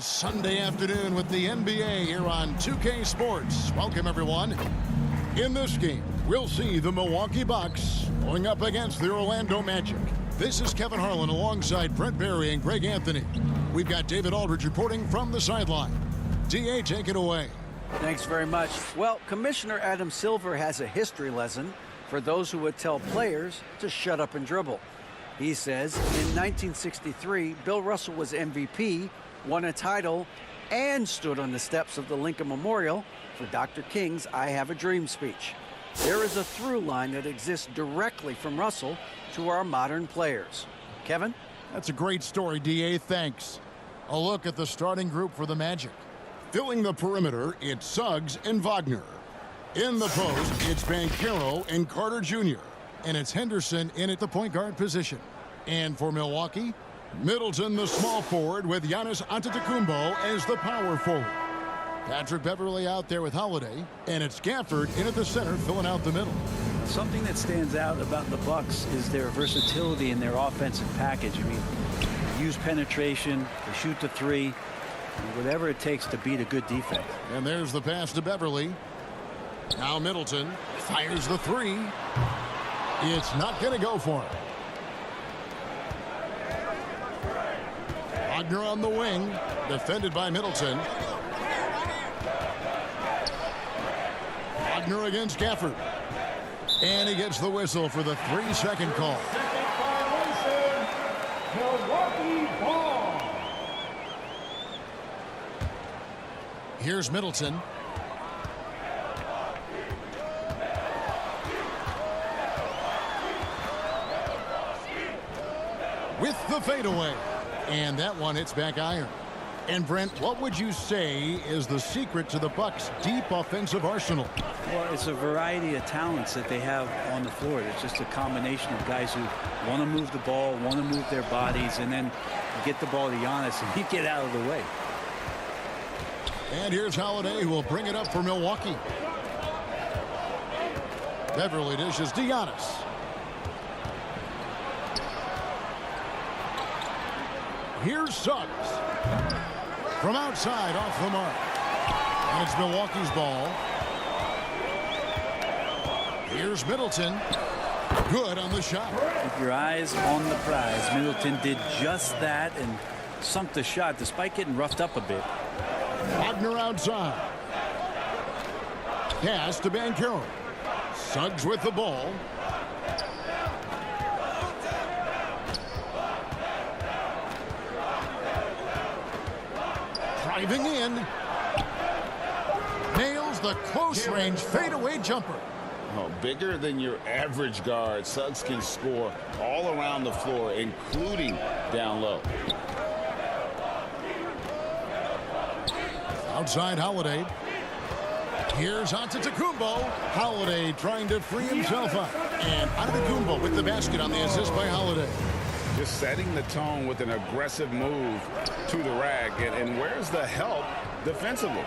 Sunday afternoon with the NBA here on 2K Sports. Welcome, everyone. In this game, we'll see the Milwaukee Bucks going up against the Orlando Magic. This is Kevin Harlan alongside Brent Barry and Greg Anthony. We've got David Aldridge reporting from the sideline. DA, take it away. Thanks very much. Well, Commissioner Adam Silver has a history lesson for those who would tell players to shut up and dribble. He says in 1963, Bill Russell was MVP, won a title, and stood on the steps of the Lincoln Memorial for Dr. King's I Have a Dream speech. There is a through line that exists directly from Russell to our modern players. Kevin? That's a great story, DA. Thanks. A look at the starting group for the Magic. Filling the perimeter, it's Suggs and Wagner. In the post, it's Banchero and Carter Jr. And it's Henderson in at the point guard position. And for Milwaukee, Middleton, the small forward, with Giannis Antetokounmpo as the power forward. Patrick Beverley out there with Holiday, and it's Gafford in at the center, filling out the middle. Something that stands out about the Bucks is their versatility in their offensive package. I mean, use penetration, they shoot the three, whatever it takes to beat a good defense. And there's the pass to Beverley. Now Middleton fires the three. It's not going to go for him. Wagner on the wing, defended by Middleton. Wagner against Gafford. And he gets the whistle for the 3-second call. Second violation, Milwaukee ball. Here's Middleton. With the fadeaway. And that one hits back iron. And Brent, what would you say is the secret to the Bucks' deep offensive arsenal? Well, it's a variety of talents that they have on the floor. It's just a combination of guys who want to move the ball, want to move their bodies, and then get the ball to Giannis and he get out of the way. And here's Holiday, who will bring it up for Milwaukee. Beverley dishes to Giannis. Here's Suggs. From outside, off the mark. And it's Milwaukee's ball. Here's Middleton. Good on the shot. Keep your eyes on the prize. Middleton did just that and sunk the shot despite getting roughed up a bit. Wagner outside. Pass to Banchero. Suggs with the ball. Driving in. Nails the close-range fadeaway jumper. Oh, bigger than your average guard, Suggs can score all around the floor, including down low. Outside Holiday. Here's Antetokounmpo. Holiday trying to free himself up. And Antetokounmpo with the basket on the assist by Holiday. Just setting the tone with an aggressive move to the rack. And where's the help defensively?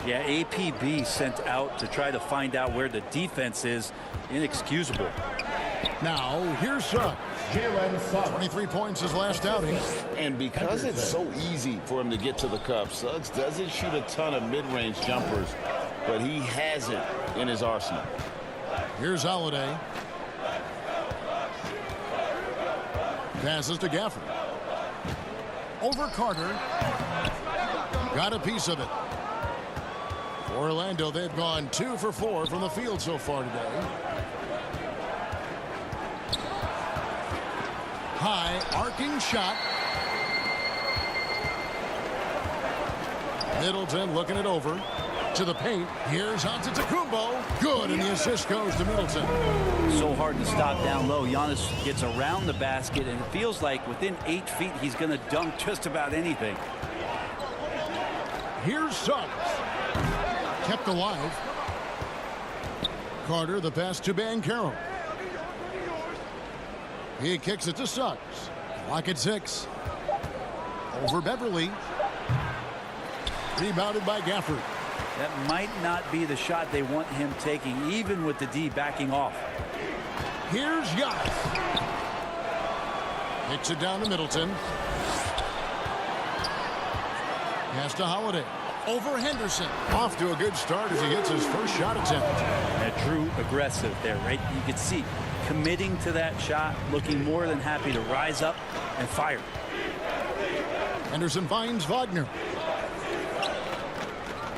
Yeah, APB sent out to try to find out where the defense is. Inexcusable. Now, here's Suggs. 23 points his last outing. And because it's so easy for him to get to the cup, Suggs doesn't shoot a ton of mid-range jumpers, but he has it in his arsenal. Here's Holiday. Passes to Gafford. Over Carter. Got a piece of it. For Orlando, they've gone 2 for 4 from the field so far today. High arcing shot. Middleton looking it over to the paint. Here's Antetokounmpo. Good, and the assist goes to Middleton. So hard to stop down low. Giannis gets around the basket, and it feels like within 8 feet he's going to dunk just about anything. Here's Suggs. Kept alive. Carter, the pass to Banchero. He kicks it to Suggs. Clock at 6. Over Beverley. Rebounded by Gafford. That might not be the shot they want him taking, even with the D backing off. Here's Giannis. Kicks it down to Middleton. Pass to Holiday. Over Henderson. Off to a good start as he gets his first shot attempt. That Drew aggressive there, right? You could see committing to that shot, looking more than happy to rise up and fire. Henderson finds Wagner.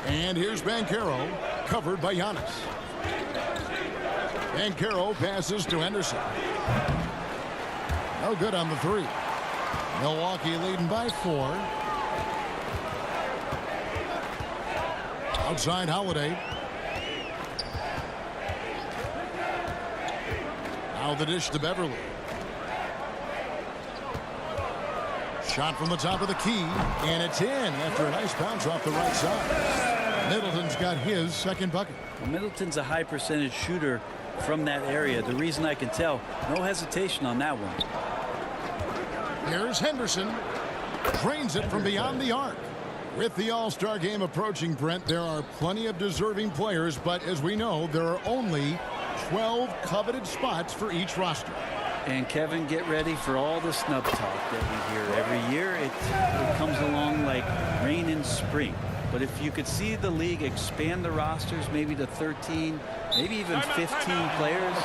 And here's Banchero, covered by Giannis. Banchero passes to Henderson. No good on the three. Milwaukee leading by 4. Outside Holiday. Now the dish to Beverly. Shot from the top of the key, and it's in after a nice bounce off the right side. Middleton's got his second bucket. Well, Middleton's a high percentage shooter from that area. The reason I can tell, no hesitation on that one. Here's Henderson. Drains it from beyond the arc. With the All-Star game approaching, Brent, there are plenty of deserving players, but as we know, there are only 12 coveted spots for each roster. And Kevin, get ready for all the snub talk that we hear every year. It comes along like rain in spring. But if you could see the league expand the rosters maybe to 13, maybe even 15 players,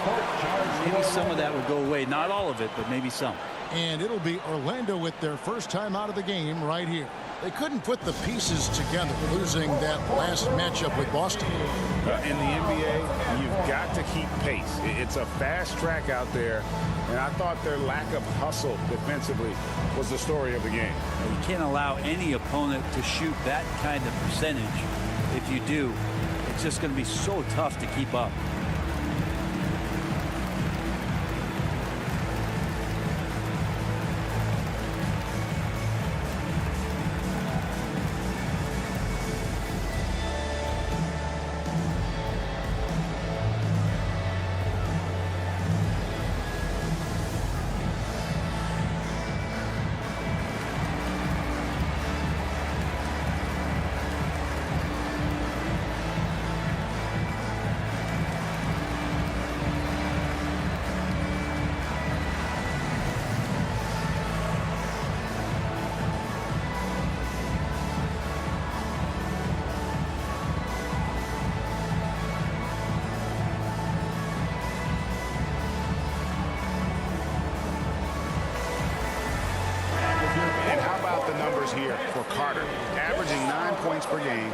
maybe some of that would go away. Not all of it, but maybe some. And it'll be Orlando with their first time out of the game right here. They couldn't put the pieces together, losing that last matchup with Boston. In the NBA, you've got to keep pace. It's a fast track out there, and I thought their lack of hustle defensively was the story of the game. You can't allow any opponent to shoot that kind of percentage. If you do, it's just going to be so tough to keep up. Here for Carter, averaging 9 points per game,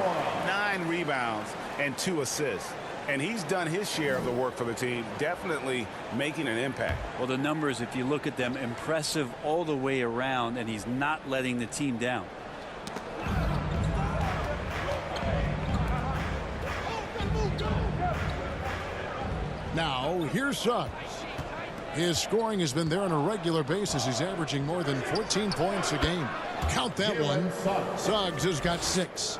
9 rebounds, and 2 assists. And he's done his share of the work for the team, definitely making an impact. Well, the numbers, if you look at them, impressive all the way around, and he's not letting the team down. Now, here's Suggs. His scoring has been there on a regular basis. He's averaging more than 14 points a game. Count that one. Suggs has got 6.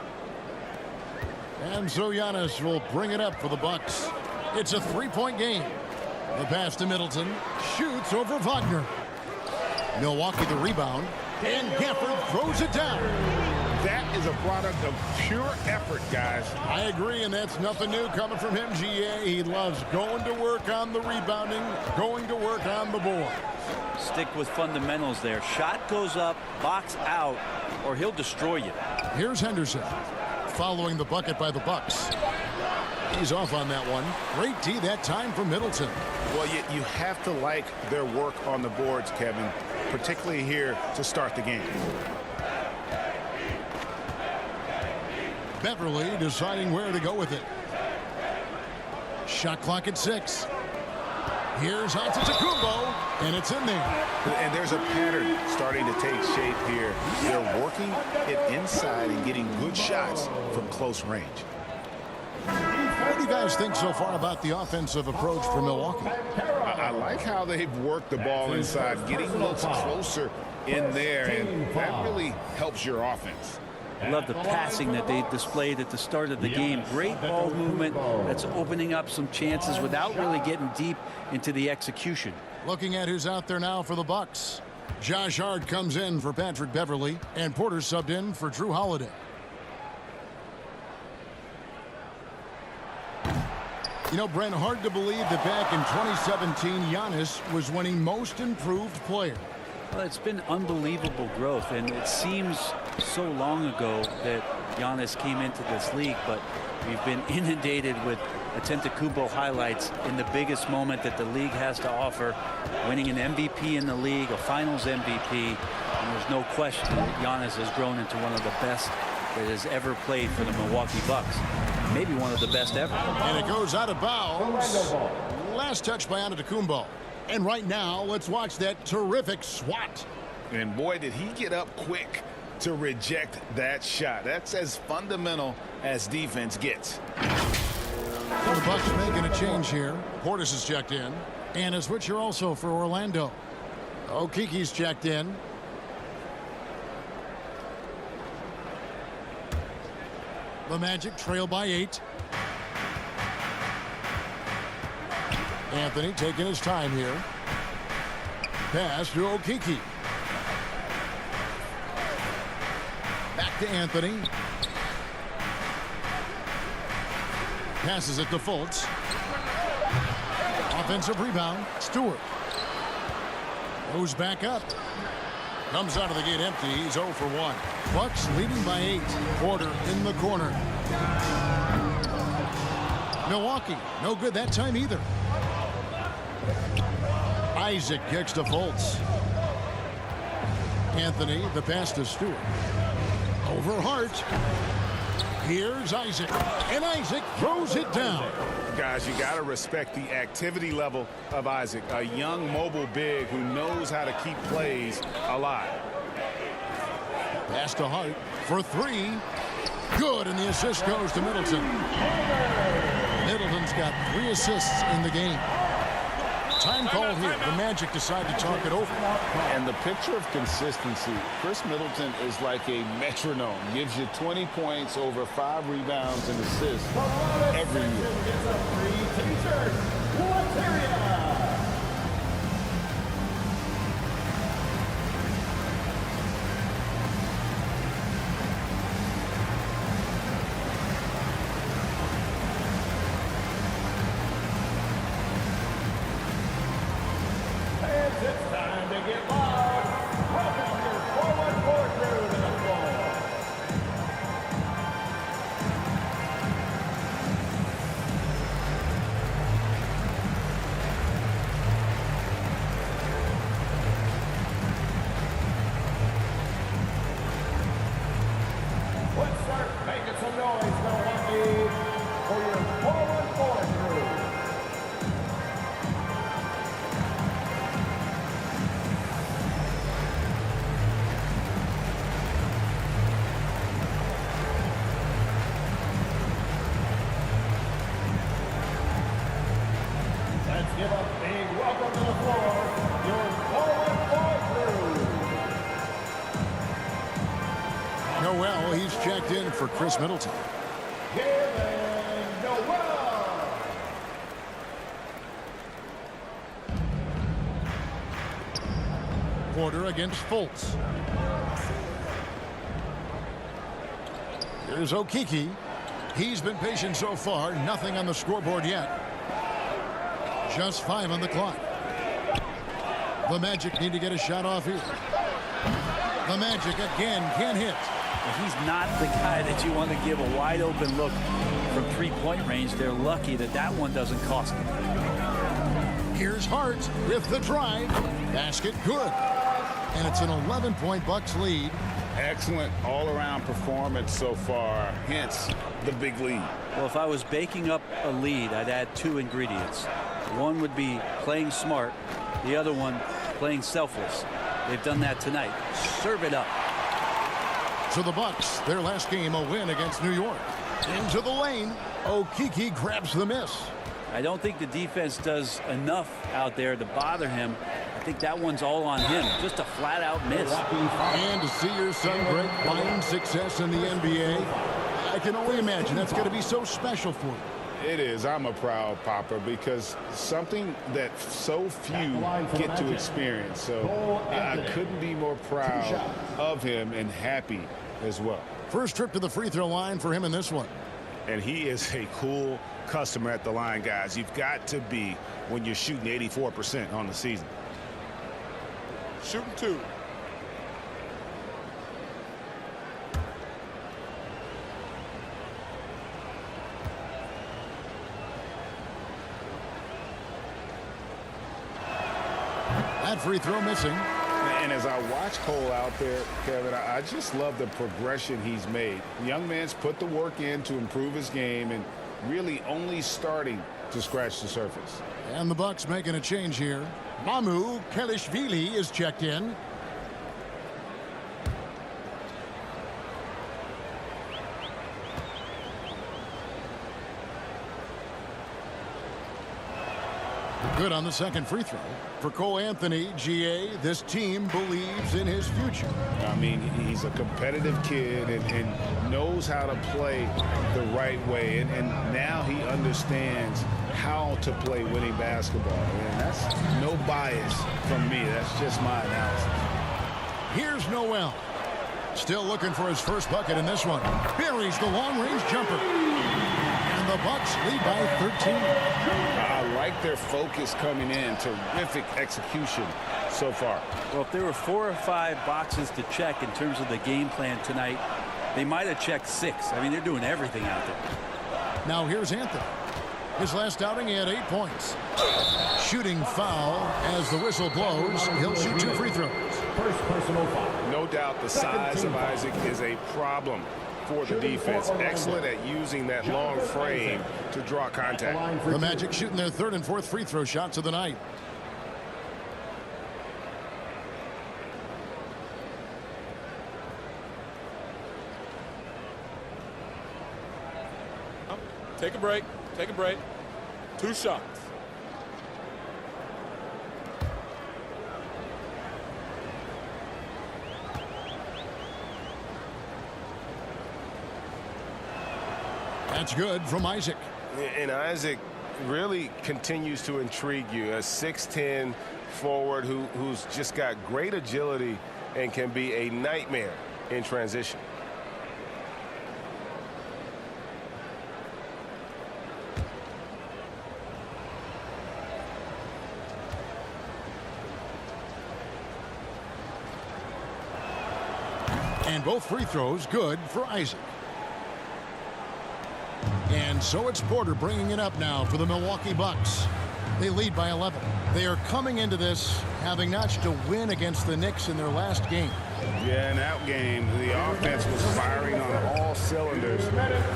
And so Giannis will bring it up for the Bucks. It's a 3-point game. The pass to Middleton. Shoots over Wagner. Milwaukee the rebound. And Gafford throws it down. That is a product of pure effort, guys. I agree, and that's nothing new coming from him, GA. He loves going to work on the rebounding, going to work on the board. Stick with fundamentals there. Shot goes up, box out, or he'll destroy you. Here's Henderson following the bucket by the Bucks. He's off on that one. Great D that time from Middleton. Well, you have to like their work on the boards, Kevin, particularly here to start the game. Beverly deciding where to go with it. Shot clock at 6. Here's Antetokounmpo, and it's in there. And there's a pattern starting to take shape here. They're working it inside and getting good shots from close range. What do you guys think so far about the offensive approach for Milwaukee? I like how they've worked the ball inside, getting looks closer in there, and that really helps your offense. I love the passing that they displayed at the start of the game. Great ball movement that's opening up some chances without really getting deep into the execution. Looking at who's out there now for the Bucks. Josh Hart comes in for Patrick Beverly, and Porter subbed in for Drew Holiday. You know, Brent, hard to believe that back in 2017, Giannis was winning Most Improved Player. Well, it's been unbelievable growth, and it seems so long ago that Giannis came into this league, but we've been inundated with Antetokounmpo highlights in the biggest moment that the league has to offer, winning an MVP in the league, a finals MVP, and there's no question that Giannis has grown into one of the best that has ever played for the Milwaukee Bucks. Maybe one of the best ever. And it goes out of bounds. Last touch by Antetokounmpo. And right now, let's watch that terrific swat. And boy, did he get up quick to reject that shot. That's as fundamental as defense gets. The Bucks making a change here. Portis is checked in. And a switch here also for Orlando. Okiki's checked in. The Magic trail by 8. Anthony taking his time here. Pass to Okiki. Back to Anthony. Passes it to Fultz. Offensive rebound. Stewart. Goes back up. Comes out of the gate empty. He's 0 for 1. Bucks leading by 8. Porter in the corner. Milwaukee, no good that time either. Isaac kicks to Fultz. Anthony, the pass to Stewart. Over Hart. Here's Isaac. And Isaac throws it down. Guys, you got to respect the activity level of Isaac, a young mobile big who knows how to keep plays alive. Pass to Hart for 3. Good, and the assist goes to Middleton. Middleton's got 3 assists in the game. Time called here. The Magic decide to talk it over. And the picture of consistency, Chris Middleton is like a metronome. Gives you 20 points, over 5 rebounds and assists every year. It's time to get loud. Welcome your forward court crew to the floor. Let's start making some noise, Milwaukee, for your forward court crew. Give a big welcome to the floor, your forward court crew. Noel, he's checked in for Chris Middleton. Galen Noel. Porter against Fultz. Here's Okiki. He's been patient so far. Nothing on the scoreboard yet. Just 5 on the clock. The Magic need to get a shot off here. The Magic again can't hit. He's not the guy that you want to give a wide open look from 3-point range. They're lucky that that one doesn't cost them. Here's Hart with the drive. Basket good. And it's an 11-point Bucks lead. Excellent all-around performance so far, hence the big lead. Well, if I was baking up a lead, I'd add 2 ingredients. One would be playing smart. The other one, playing selfless. They've done that tonight. Serve it up. So the Bucks, their last game, a win against New York. Into the lane. Okiki grabs the miss. I don't think the defense does enough out there to bother him. I think that one's all on him. Just a flat-out miss. And to see your son break fine success in the NBA, I can only imagine that's going to be so special for you. It is. I'm a proud papa because something that so few get to experience. So I couldn't be more proud of him and happy as well. First trip to the free throw line for him in this one. And he is a cool customer at the line, guys. You've got to be when you're shooting 84% on the season. Shooting 2. That free throw missing. And as I watch Cole out there, Kevin, I just love the progression he's made. The young man's put the work in to improve his game and really only starting to scratch the surface. And the Bucks making a change here. Mamu Kelishvili is checked in. Good on the second free throw. For Cole Anthony, GA, this team believes in his future. I mean, he's a competitive kid and knows how to play the right way. And now he understands how to play winning basketball. And that's no bias from me. That's just my analysis. Here's Noel. Still looking for his first bucket in this one. Buries the long-range jumper. And the Bucks lead by 13. I like their focus coming in. Terrific execution so far. Well, if there were 4 or 5 boxes to check in terms of the game plan tonight, they might have checked 6. I mean, they're doing everything out there. Now here's Anthony. His last outing, he had 8 points. Shooting foul as the whistle blows. He'll shoot 2 free throws. First personal foul. No doubt the size of Isaac is a problem for the defense. Excellent at using that long frame to draw contact. The Magic shooting their 3rd and 4th free throw shots of the night. Take a break. Take a break. 2 shots. That's good from Isaac. And Isaac really continues to intrigue you. A 6'10" forward who's just got great agility and can be a nightmare in transition. And both free throws good for Isaac. And so it's Porter bringing it up now for the Milwaukee Bucks. They lead by 11. They are coming into this having notched a win against the Knicks in their last game. Yeah, in that game, the offense was firing on all cylinders,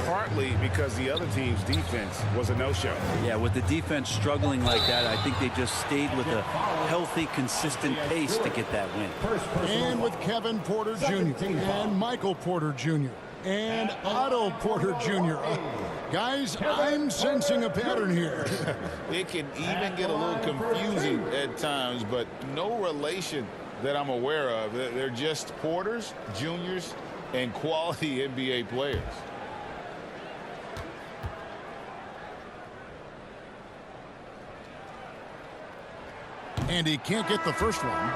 partly because the other team's defense was a no-show. Yeah, with the defense struggling like that, I think they just stayed with a healthy, consistent pace to get that win. And with Kevin Porter Jr. and Michael Porter Jr. and Otto Porter Jr. Guys, I'm sensing a pattern here. It can even get a little confusing at times, but no relation that I'm aware of. They're just Porters, Juniors, and quality NBA players. And he can't get the first one.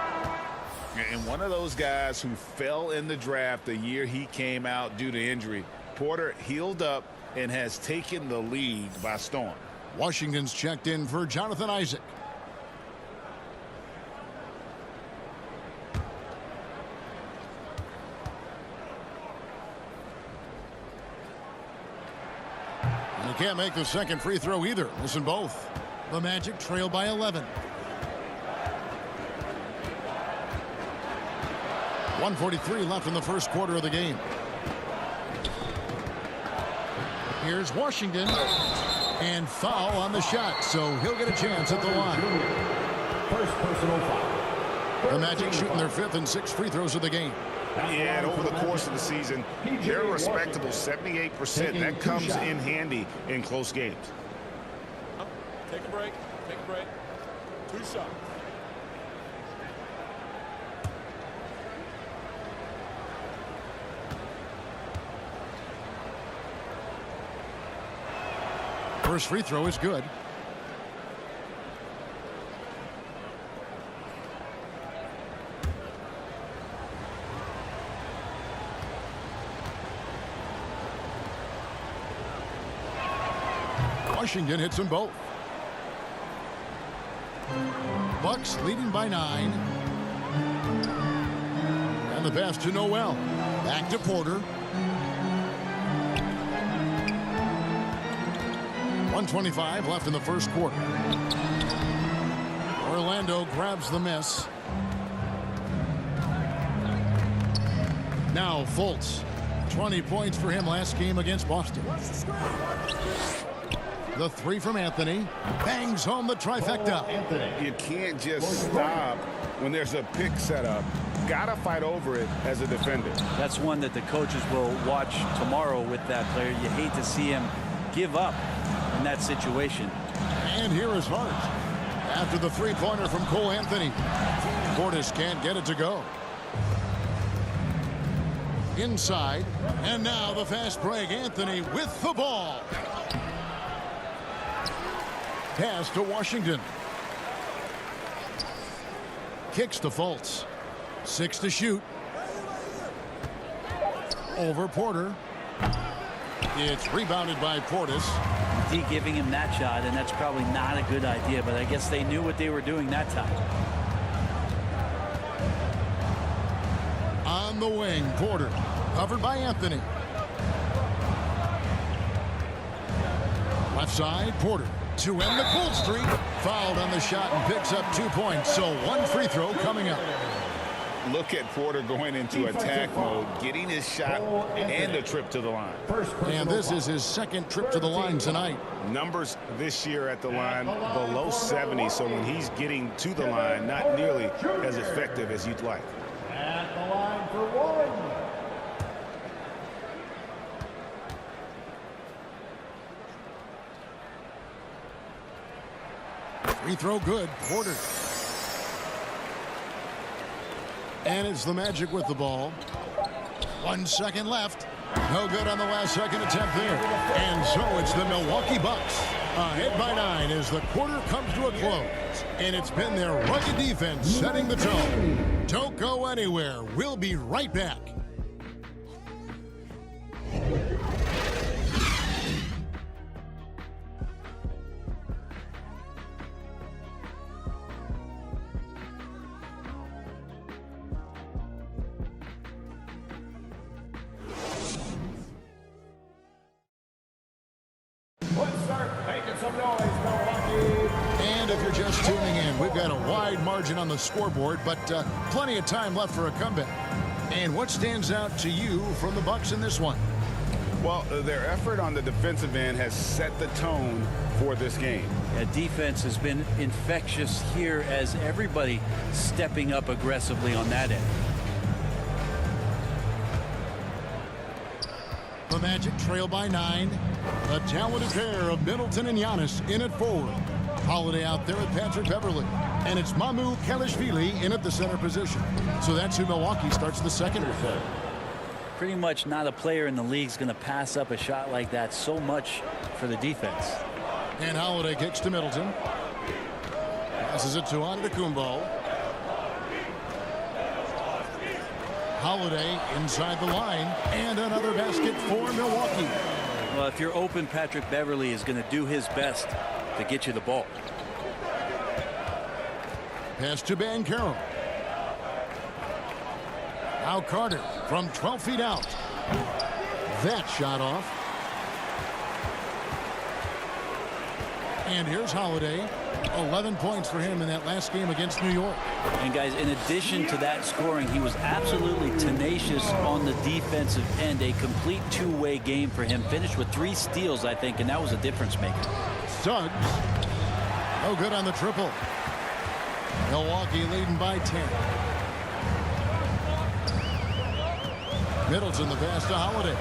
And one of those guys who fell in the draft the year he came out due to injury. Porter healed up and has taken the league by storm. Washington's checked in for Jonathan Isaac. And he can't make the second free throw either. Listen both. The Magic trail by 11. 1:43 left in the first quarter of the game. Here's Washington. And foul on the shot, so he'll get a chance at the line. First personal foul. The Magic shooting their 5th and 6th free throws of the game. Yeah, and over the course of the season, they're a respectable 78%. That comes in handy in close games. Take a break. Take a break. 2 shots. First free throw is good. Washington hits them both. Bucks leading by 9. And the pass to Noel. Back to Porter. 1:25 left in the first quarter. Orlando grabs the miss. Now Fultz. 20 points for him last game against Boston. The three from Anthony. Bangs home the trifecta. You can't just stop when there's a pick set up. Gotta fight over it as a defender. That's one that the coaches will watch tomorrow with that player. You hate to see him give up in that situation. And here is Hart. After the three-pointer from Cole Anthony. Portis can't get it to go. Inside. And now the fast break. Anthony with the ball. Pass to Washington. Kicks to Fultz. 6 to shoot. Over Porter. It's rebounded by Portis. D giving him that shot, and that's probably not a good idea, but I guess they knew what they were doing that time. On the wing, Porter. Covered by Anthony. Left side, Porter. To end the cold streak. Fouled on the shot and picks up 2 points. So one free throw coming up. Look at Porter going into attack mode, getting his shot and a trip to the line. And this is his second trip to the line tonight. Numbers this year at the line below 70, so when he's getting to the line, not nearly as effective as you'd like. At the line for one. Free throw good. Porter. And it's the Magic with the ball. 1 second left. No good on the last second attempt there. And so it's the Milwaukee Bucks ahead by 9 as the quarter comes to a close. And it's been their rugged defense setting the tone. Don't go anywhere. We'll be right back. Let's start making some noise, Milwaukee. And if you're just tuning in, we've got a wide margin on the scoreboard, but plenty of time left for a comeback. And what stands out to you from the Bucks in this one? Well, their effort on the defensive end has set the tone for this game. Yeah, defense has been infectious here as everybody stepping up aggressively on that end. The Magic trail by 9. A talented pair of Middleton and Giannis in at forward. Holiday out there with Patrick Beverley. And it's Mamu Kelishvili in at the center position. So that's who Milwaukee starts the second with. Pretty much not a player in the league is going to pass up a shot like that so much for the defense. And Holiday kicks to Middleton. Passes it to Antetokounmpo. Holiday inside the line. And another basket for Milwaukee. Well, if you're open, Patrick Beverley is going to do his best to get you the ball. Pass to Banchero. Now Carter from 12 feet out. That shot off. And here's Holiday. 11 points for him in that last game against New York. And guys, in addition to that scoring, he was absolutely tenacious on the defensive end. A complete two-way game for him. Finished with 3 steals, I think, and that was a difference maker. Suggs. No good on the triple. Milwaukee leading by 10. Middleton the pass to Holiday.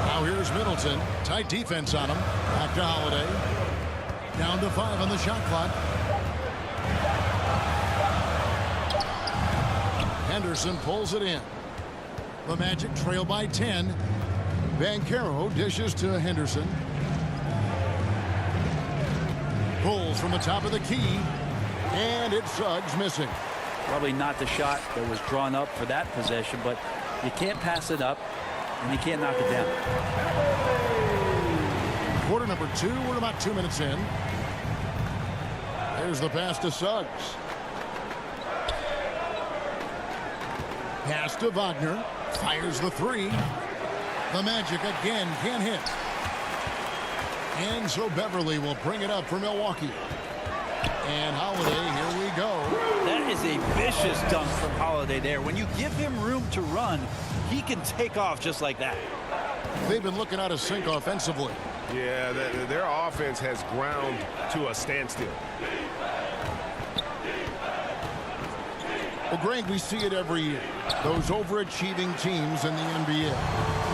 Now here's Middleton. Tight defense on him. Back to Holiday. Down to 5 on the shot clock. Henderson pulls it in. The Magic trail by 10. Banchero dishes to Henderson. Pulls from the top of the key. And it's Suggs missing. Probably not the shot that was drawn up for that possession, but you can't pass it up and you can't knock it down. Quarter number 2. We're about 2 minutes in. There's the pass to Suggs. Pass to Wagner. Fires the 3. The Magic again can't hit. And so Beverly will bring it up for Milwaukee. And Holiday, here we go. That is a vicious dunk from Holiday there. When you give him room to run, he can take off just like that. They've been looking out of sync offensively. Yeah, their offense has ground to a standstill. Well, Greg, we see it every year. Those overachieving teams in the NBA.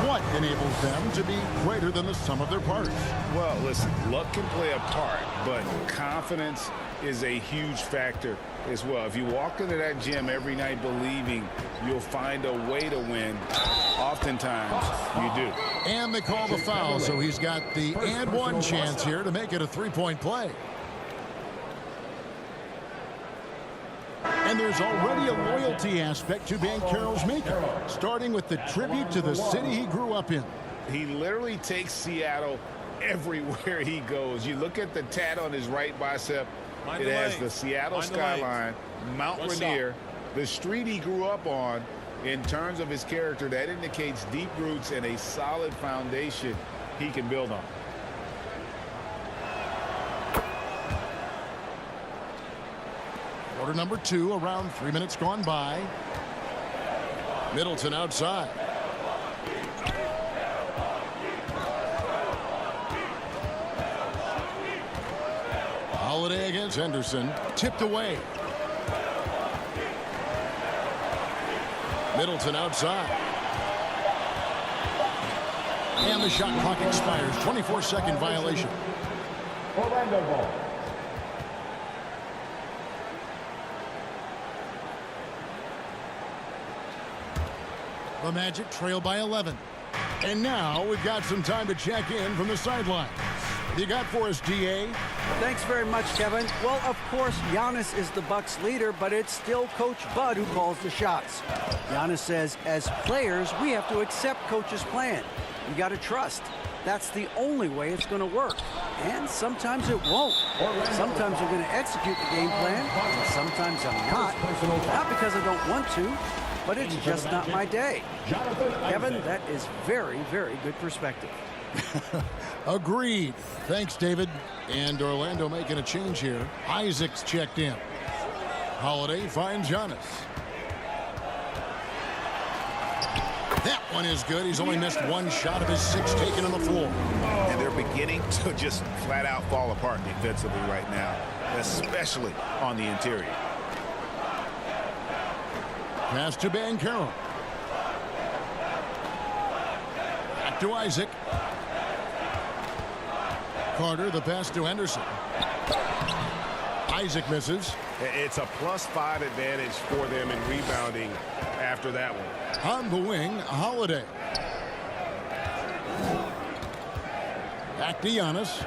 What enables them to be greater than the sum of their parts? Well, listen, luck can play a part, but confidence is a huge factor as well. If you walk into that gym every night believing you'll find a way to win, oftentimes you do. And they call the foul, so he's got the and one chance here to make it a three-point play. And there's already a loyalty aspect to Banchero's making, starting with the tribute to the city he grew up in. He literally takes Seattle everywhere he goes. You look at the tat on his right bicep. It has the Seattle skyline, Mount Rainier, the street he grew up on. In terms of his character, that indicates deep roots and a solid foundation he can build on. Quarter number 2, around 3 minutes gone by. Middleton outside. Holiday against Henderson. Tipped away. Middleton outside. And the shot clock expires. 24-second violation. Orlando ball. The Magic trail by 11. And now we've got some time to check in from the sidelines. You got for us, DA? Thanks very much, Kevin. Well, of course, Giannis is the Bucks leader, but it's still Coach Bud who calls the shots. Giannis says, as players, we have to accept Coach's plan. You got to trust. That's the only way it's going to work. And sometimes it won't. Sometimes I'm going to execute the game plan, and sometimes I'm not. Not because I don't want to, but it's just not my day. Kevin, that is very, very good perspective. Agreed. Thanks, David. And Orlando making a change here. Isaac's checked in. Holiday finds Giannis. That one is good. He's only missed one shot of his 6 taken on the floor. And they're beginning to just flat out fall apart defensively right now, especially on the interior. Pass to Banchero. Back to Isaac. Carter, the pass to Henderson. Isaac misses. It's a +5 advantage for them in rebounding after that one. On the wing, Holiday. Back to Giannis.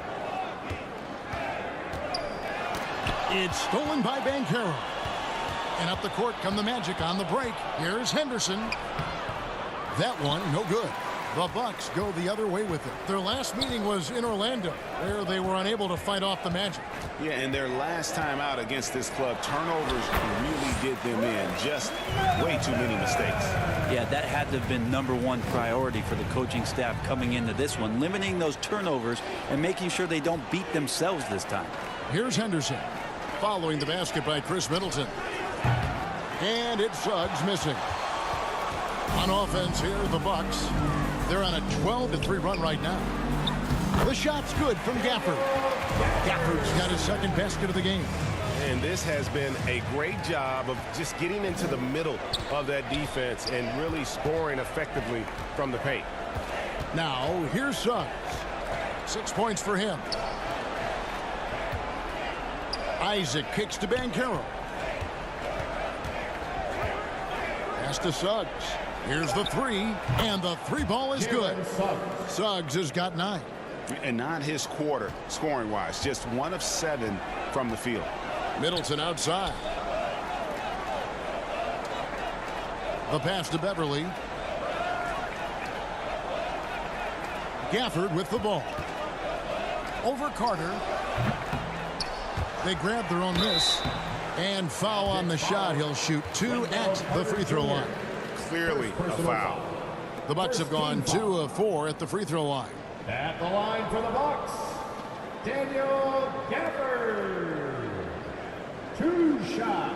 It's stolen by Banchero. And up the court come the Magic on the break. Here's Henderson. That one, no good. The Bucks go the other way with it. Their last meeting was in Orlando, where they were unable to fight off the Magic. Yeah, and their last time out against this club, turnovers really did them in. Just way too many mistakes. Yeah, that had to have been #1 priority for the coaching staff coming into this one, limiting those turnovers and making sure they don't beat themselves this time. Here's Henderson, following the basket by Chris Middleton. And it's Suggs missing. On offense here, the Bucks. They're on a 12-3 run right now. The shot's good from Gafford. Gafford's got his second basket of the game. And this has been a great job of just getting into the middle of that defense and really scoring effectively from the paint. Now, here's Suggs. 6 points for him. Isaac kicks to Banchero. Pass to Suggs. Here's the 3, and the 3 ball is good. Suggs has got 9. And not his quarter, scoring-wise. Just 1 of 7 from the field. Middleton outside. The pass to Beverly. Gafford with the ball. Over Carter. They grab their own miss. And foul on the shot. He'll shoot 2 at the free throw line. Clearly a foul. The Bucks have gone 2 of 4 at the free throw line. At the line for the Bucks, Daniel Gafford. 2 shots.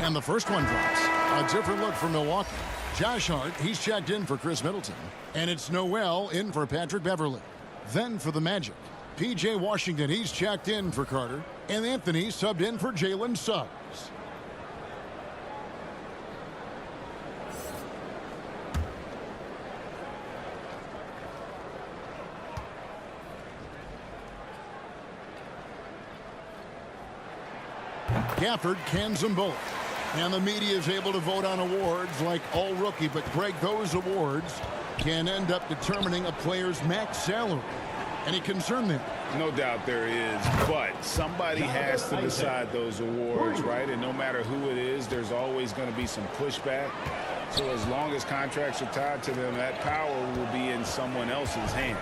And the first one drops. A different look for Milwaukee. Josh Hart, he's checked in for Chris Middleton. And it's Noel in for Patrick Beverley. Then for the Magic, P.J. Washington, he's checked in for Carter. And Anthony subbed in for Jalen Suggs. Gafford cans them both. And the media is able to vote on awards like all rookie, but Greg, those awards can end up determining a player's max salary. Any concern there? No doubt there is, but somebody has to decide those awards, right? And no matter who it is, there's always going to be some pushback. So as long as contracts are tied to them, that power will be in someone else's hands.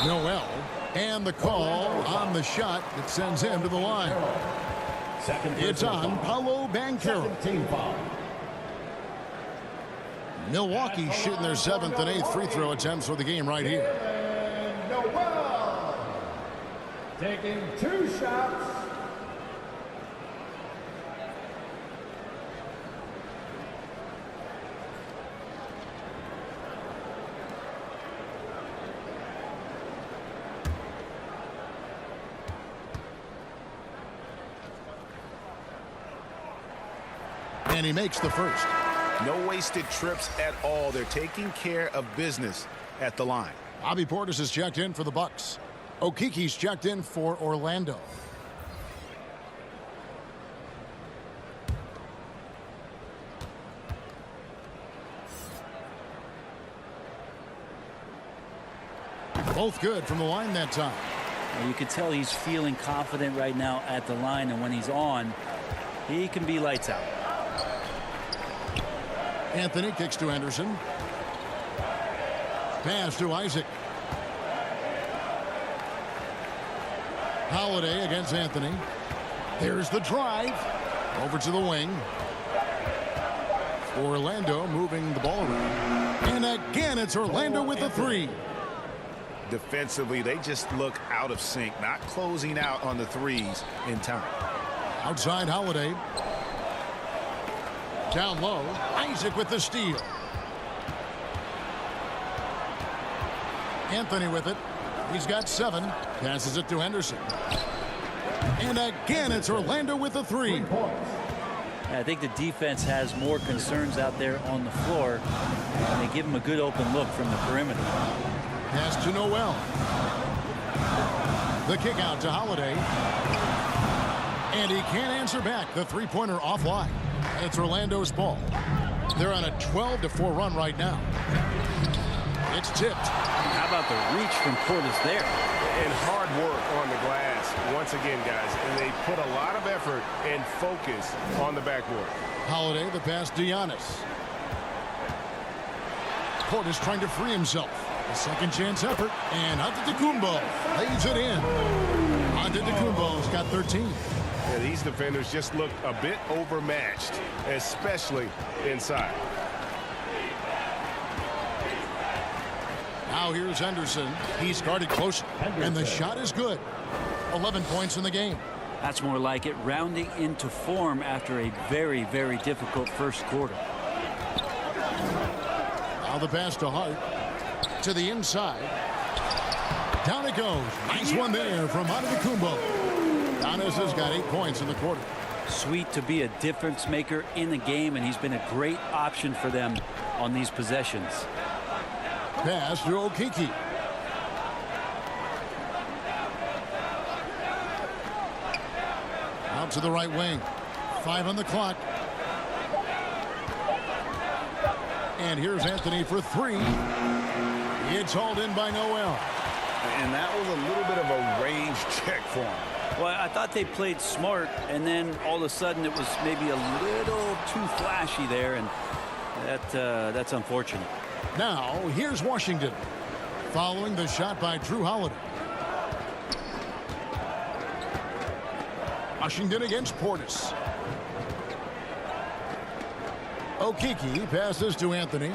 Noel, and the call on the shot that sends him to the line. It's on Paolo Banchero. Team foul. Milwaukee shooting their 7th and 8th free throw attempts for the game right here. And Noel taking 2 shots. And he makes the first. No wasted trips at all. They're taking care of business at the line. Bobby Portis is checked in for the Bucks. Okiki's checked in for Orlando. Both good from the line that time. You can tell he's feeling confident right now at the line, and when he's on, he can be lights out. Anthony kicks to Henderson. Pass to Isaac. Holiday against Anthony. Here's the drive. Over to the wing. Orlando moving the ball around. And again, it's Orlando with the 3. Defensively, they just look out of sync, not closing out on the threes in time. Outside Holiday. Down low, Isaac with the steal. Anthony with it. He's got 7. Passes it to Henderson. And again, it's Orlando with the 3. I think the defense has more concerns out there on the floor, and they give him a good open look from the perimeter. Pass to Noel. The kick out to Holiday. And he can't answer back. The 3-pointer offline. It's Orlando's ball. They're on a 12-4 run right now. It's tipped. How about the reach from Portis there? And hard work on the glass once again, guys. And they put a lot of effort and focus on the backboard. Holiday, the pass to Giannis. Portis trying to free himself. A second chance effort. And Antetokounmpo lays it in. Antetokounmpo's got 13. Yeah, these defenders just look a bit overmatched, especially inside. Now here's Henderson. He's guarded closely, and the shot is good. 11 points in the game. That's more like it, rounding into form after a very, very difficult first quarter. Now the pass to Hart. To the inside. Down it goes. Nice one there from Antetokounmpo. Giannis has got 8 points in the quarter. Sweet to be a difference maker in the game, and he's been a great option for them on these possessions. Pass to Okiki. Out to the right wing. 5 on the clock. And here's Anthony for 3. It's hauled in by Noel. And that was a little bit of a range check for him. Well, I thought they played smart, and then all of a sudden it was maybe a little too flashy there, and that's unfortunate. Now, here's Washington. Following the shot by Drew Holiday. Washington against Portis. Okeke passes to Anthony.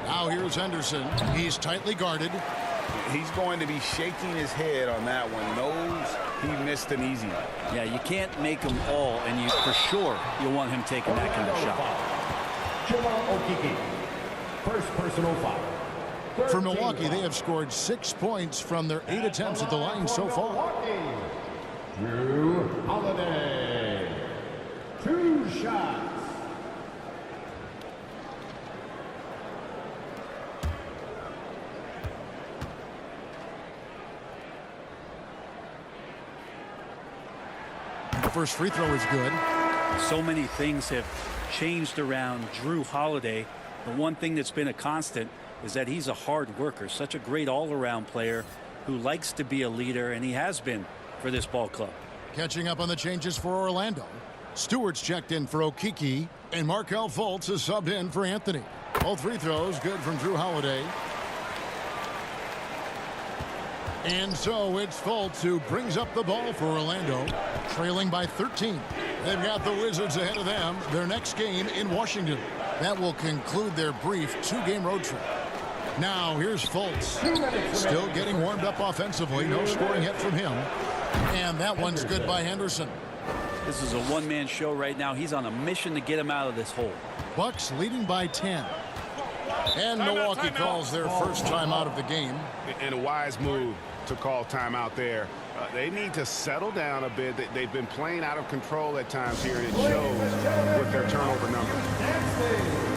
Now here's Henderson. He's tightly guarded. He's going to be shaking his head on that one. Knows he missed an easy one. Yeah, you can't make them all, and you for sure you want him taking that kind of shot. Okeke. First personal foul. For Milwaukee, they have scored 6 points from their 8 attempts at the line so far. Drew Holiday. 2 shots. The first free throw is good. So many things have changed around Drew Holiday. The one thing that's been a constant is that he's a hard worker, such a great all-around player who likes to be a leader, and he has been for this ball club. Catching up on the changes for Orlando. Stewart's checked in for Okeke, and Markelle Fultz is subbed in for Anthony. All free throws good from Drew Holiday. And so it's Fultz who brings up the ball for Orlando, trailing by 13. They've got the Wizards ahead of them. Their next game in Washington. That will conclude their brief 2-game road trip. Now here's Fultz. Still getting warmed up offensively. No scoring yet from him. And that one's good by Henderson. This is a one-man show right now. He's on a mission to get him out of this hole. Bucks leading by 10. And Milwaukee calls their first timeout of the game. And a wise move to call timeout there. They need to settle down a bit. They've been playing out of control at times here, and it shows with their turnover numbers.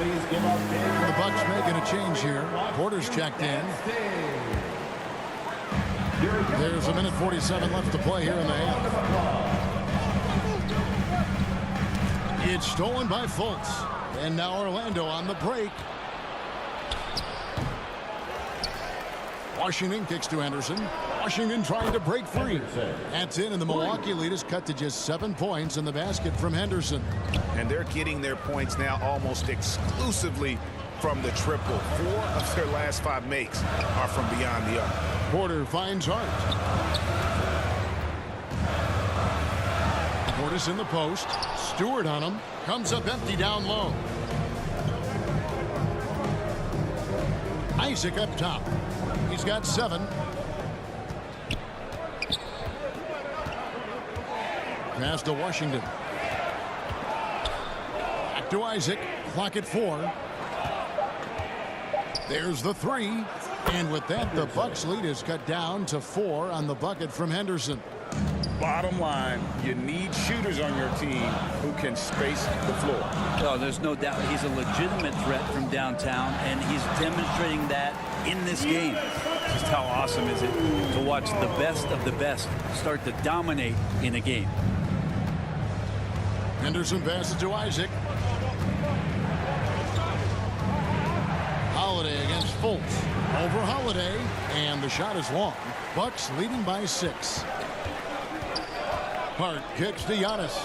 The Bucks making a change here. Porter's checked in. There's a minute 47 left to play here in the half. It's stolen by Fultz. And now Orlando on the break. Washington kicks to Henderson. Washington trying to break free. That's in, and the Milwaukee lead is cut to just 7 points in the basket from Henderson. And they're getting their points now almost exclusively from the triple. 4 of their last 5 makes are from beyond the arc. Porter finds Hart. Portis in the post. Stewart on him. Comes up empty down low. Isaac up top. He's got 7. Pass to Washington. Back to Isaac. Clock at 4. There's the 3. And with that, the Bucks lead is cut down to 4 on the bucket from Henderson. Bottom line, you need shooters on your team who can space the floor. Oh, there's no doubt he's a legitimate threat from downtown, and he's demonstrating that in this game. Just how awesome is it to watch the best of the best start to dominate in a game. Henderson passes to Isaac. Holiday against Fultz. Over Holiday, and the shot is long. Bucks leading by 6. Hart kicks to Giannis.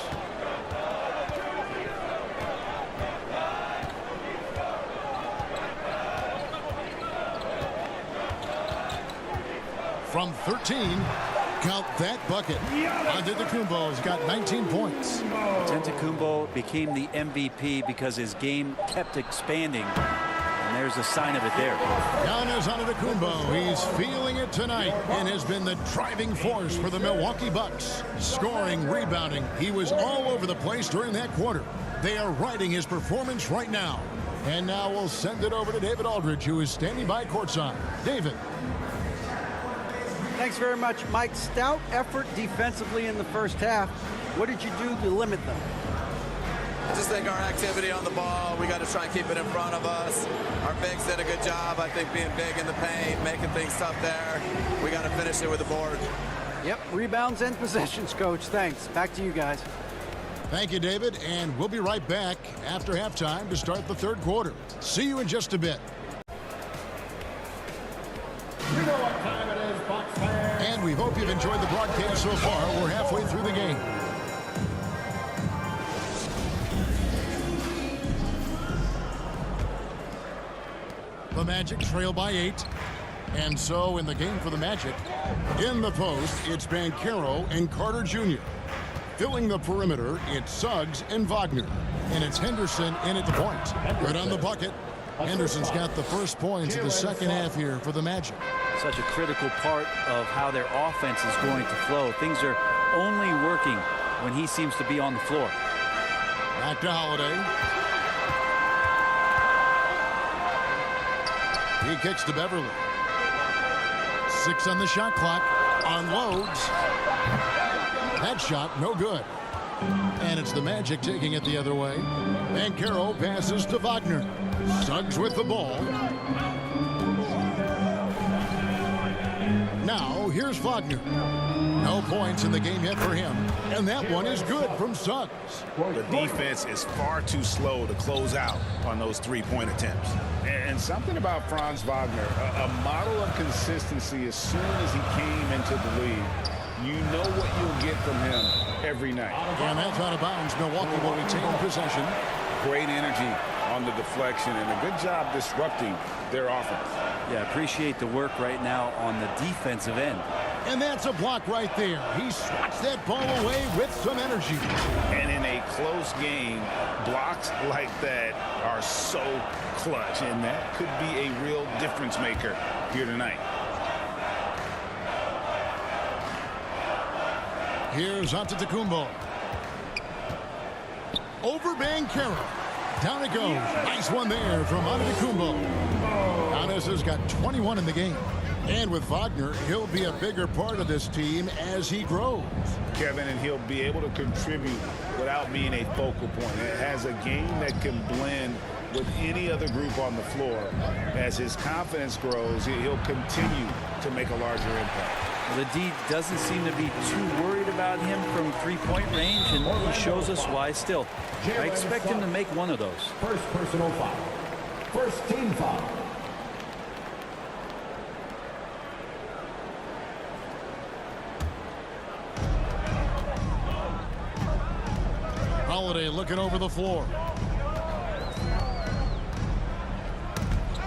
from 13. Count that bucket. Antetokounmpo's got 19 points. Antetokounmpo became the MVP because his game kept expanding. And there's a sign of it there. Giannis Antetokounmpo, he's feeling it tonight and has been the driving force for the Milwaukee Bucks. Scoring, rebounding, he was all over the place during that quarter. They are riding his performance right now. And now we'll send it over to David Aldridge, who is standing by courtside. David. Thanks very much, Mike. Stout effort defensively in the first half. What did you do to limit them? I just think our activity on the ball, we got to try and keep it in front of us. Our bigs did a good job, I think, being big in the paint, making things tough there. We got to finish it with the board. Yep, rebounds and possessions, Coach. Thanks. Back to you guys. Thank you, David, and we'll be right back after halftime to start the third quarter. See you in just a bit. You know what time it is, Bucks fans. And we hope you've enjoyed the broadcast so far. We're halfway through the game. The Magic trail by 8. And so in the game for the Magic, in the post, it's Banchero and Carter Jr. Filling the perimeter, it's Suggs and Wagner. And it's Henderson in at the point. Good on the bucket. Henderson's got the first points of the second half here for the Magic. Such a critical part of how their offense is going to flow. Things are only working when he seems to be on the floor. Back to Holiday. He kicks to Beverly. 6 on the shot clock. Unloads. That shot, no good. And it's the Magic taking it the other way. Banchero passes to Wagner. Suggs with the ball. Now, here's Wagner. No points in the game yet for him. And that one is good from Suggs. The defense is far too slow to close out on those three-point attempts. And something about Franz Wagner, a model of consistency as soon as he came into the league. You know what you'll get from him every night. And that's out of bounds. Milwaukee will retain possession. Great energy on the deflection and a good job disrupting their offense. Yeah, appreciate the work right now on the defensive end. And that's a block right there. He swats that ball away with some energy. And in a close game, blocks like that are so clutch, and that could be a real difference maker here tonight. Here's Antetokounmpo. Over Banchero. Down it goes. Nice one there from Antetokounmpo. Giannis has got 21 in the game. And with Wagner, he'll be a bigger part of this team as he grows. Kevin, and he'll be able to contribute without being a focal point. It has a game that can blend with any other group on the floor. As his confidence grows, he'll continue to make a larger impact. The D doesn't seem to be too worried about him from three-point range, and he shows us why still. I expect him to make one of those. First personal foul. First team foul. Holiday looking over the floor.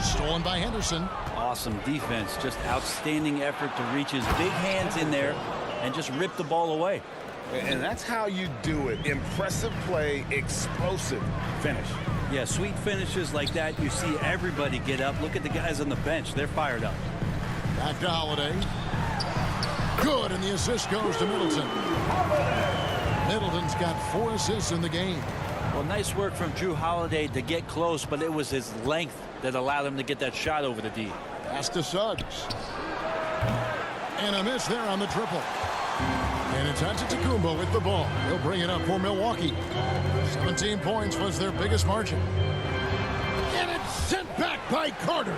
Stolen by Henderson. Awesome defense, just outstanding effort to reach his big hands in there and just rip the ball away. And that's how you do it. Impressive play, explosive finish. Yeah, sweet finishes like that, you see everybody get up. Look at the guys on the bench. They're fired up. Back to Holiday. Good, and the assist goes to Middleton. Middleton's got 4 assists in the game. Well, nice work from Drew Holiday to get close, but it was his length that allowed him to get that shot over the D. Pass to Suggs. And a miss there on the triple. And it's Antetokounmpo with the ball. He'll bring it up for Milwaukee. 17 points was their biggest margin. And it's sent back by Carter.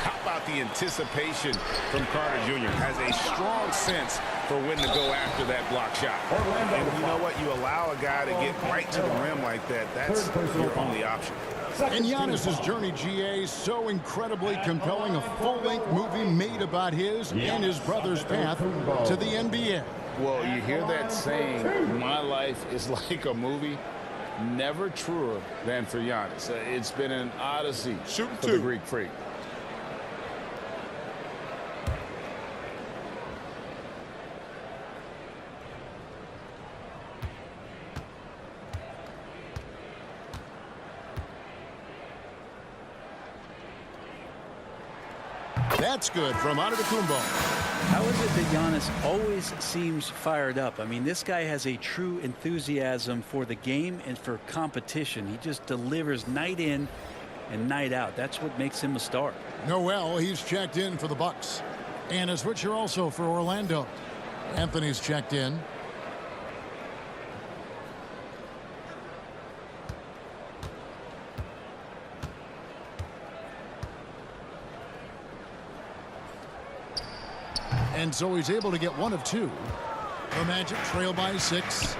How about the anticipation from Carter Jr. Has a strong sense for when to go after that block shot. And you know what? You allow a guy to get right to the rim like that. That's your only option. And Giannis's journey, GA, so incredibly compelling. A full-length movie made about his and his brother's path to the NBA. Well, you hear that saying, my life is like a movie. Never truer than for Giannis. It's been an odyssey for the Greek freak. That's good from Antetokounmpo. How is it that Giannis always seems fired up? I mean, this guy has a true enthusiasm for the game and for competition. He just delivers night in and night out. That's what makes him a star. Noel, he's checked in for the Bucks. And a switcher also for Orlando. Anthony's checked in. And so he's able to get one of two. The Magic trail by 6.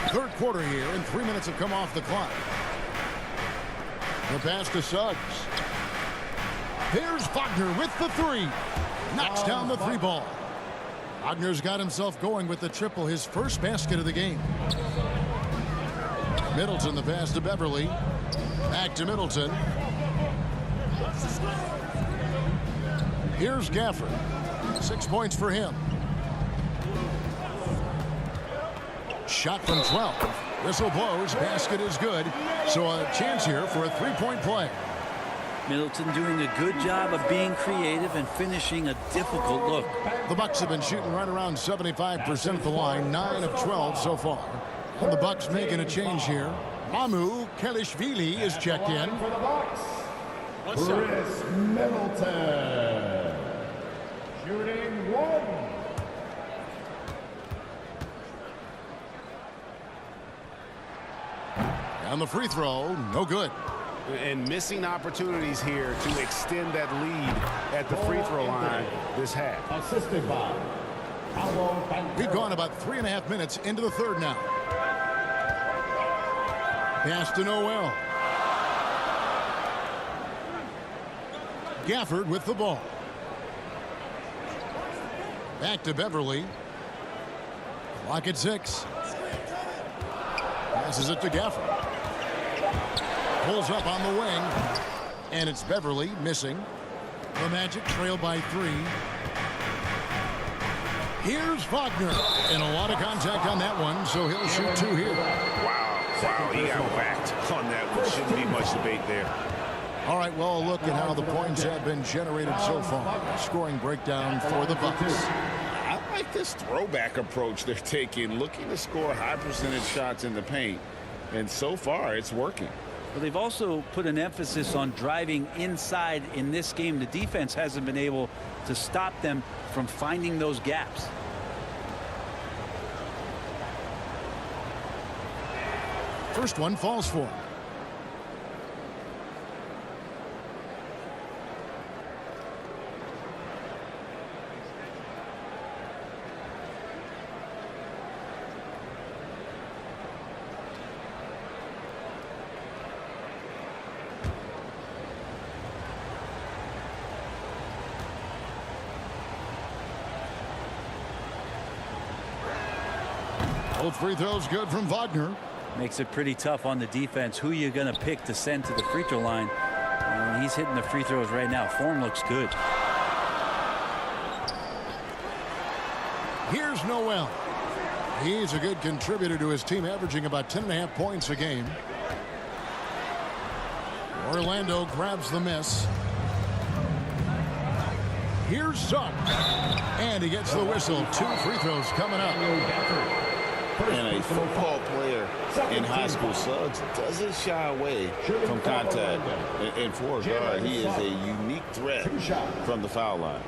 Third quarter here, and 3 minutes have come off the clock. The pass to Suggs. Here's Wagner with the 3. Knocks down the 3 ball. Wagner's got himself going with the triple, his first basket of the game. Middleton, the pass to Beverly. Back to Middleton. Here's Gafford. 6 points for him. Shot from 12. Whistle blows. Basket is good. So a chance here for a 3-point play. Middleton doing a good job of being creative and finishing a difficult look. The Bucks have been shooting right around 75% at the line. 9 of 12 so far. And the Bucks making a change here. Mamu Kelishvili is checked in. For the Bucks, Chris Middleton. Shooting 1. And the free throw, no good. And missing opportunities here to extend that lead at the free throw line this half. Assisted by Paolo Banchero. We've gone about 3.5 minutes into the third now. Pass to Noel. Gafford with the ball. Back to Beverly. Clock at 6. Passes it to Gafford. Pulls up on the wing. And it's Beverly missing. The Magic trail by 3. Here's Wagner. And a lot of contact on that one, so he'll shoot 2 here. Wow, he got whacked on that one. Shouldn't be much debate there. All right, well, a look at how the points have been generated so far. Scoring breakdown for the Bucks. I like this throwback approach they're taking, looking to score high percentage shots in the paint. And so far, it's working. But they've also put an emphasis on driving inside in this game. The defense hasn't been able to stop them from finding those gaps. First one falls for him. Both free throws good from Wagner. Makes it pretty tough on the defense. Who you going to pick to send to the free throw line? And he's hitting the free throws right now. Form looks good. Here's Noel. He's a good contributor to his team, averaging about 10.5 points a game. Orlando grabs the miss. Here's Suggs. And he gets the whistle. 2 free throws coming up. And a football player in high school, Suggs doesn't shy away from contact. And for a guard, he is a unique threat from the foul line.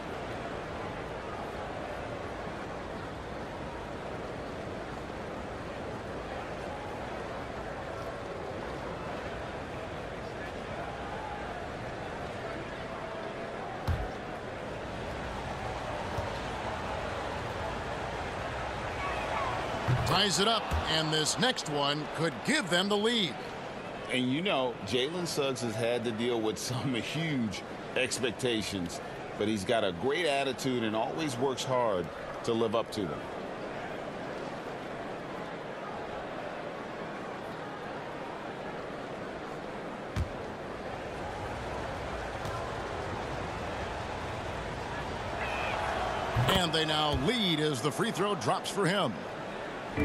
Ties it up, and this next one could give them the lead. And you know, Jalen Suggs has had to deal with some huge expectations, but he's got a great attitude and always works hard to live up to them. And they now lead as the free throw drops for him.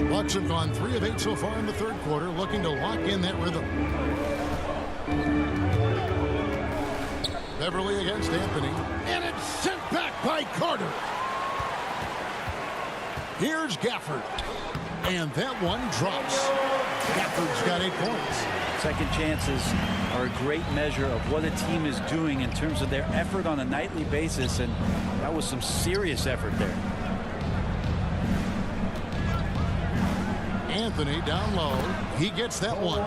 Bucks have gone 3 of 8 so far in the third quarter, looking to lock in that rhythm. Beverly against Anthony. And it's sent back by Carter. Here's Gafford. And that one drops. Gafford's got 8 points. Second chances are a great measure of what a team is doing in terms of their effort on a nightly basis, and that was some serious effort there. Anthony down low. He gets that one.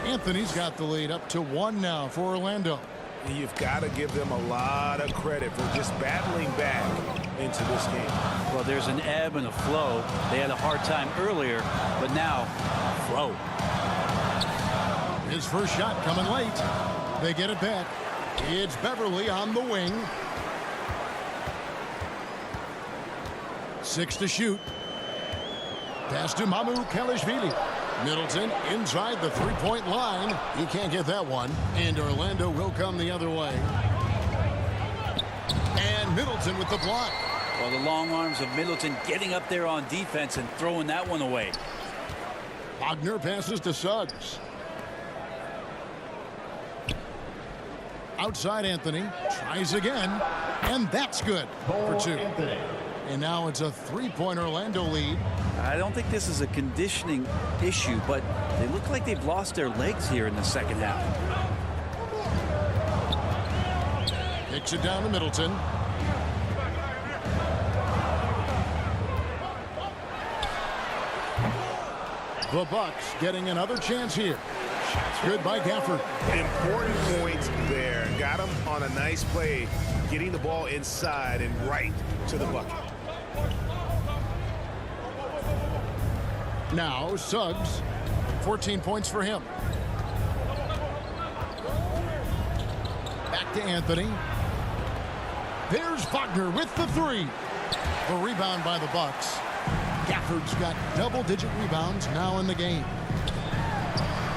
Anthony's got the lead up to 1 now for Orlando. You've got to give them a lot of credit for just battling back into this game. Well, there's an ebb and a flow. They had a hard time earlier, but now, flow. His first shot coming late. They get it back. It's Beverly on the wing. 6 to shoot. Pass to Mamu Kelishvili. Middleton inside the three-point line. He can't get that one. And Orlando will come the other way. And Middleton with the block. Well, the long arms of Middleton getting up there on defense and throwing that one away. Wagner passes to Suggs. Outside Anthony. Tries again. And that's good for 2. And now it's a 3-point Orlando lead. I don't think this is a conditioning issue, but they look like they've lost their legs here in the second half. Kicks it down to Middleton. The Bucks getting another chance here. Shots good by Gafford. Important points there. Got him on a nice play, getting the ball inside and right to the bucket. Now Suggs, 14 points for him. Back to Anthony. There's Wagner with the 3. The rebound by the Bucks. Gafford's got double-digit rebounds now in the game.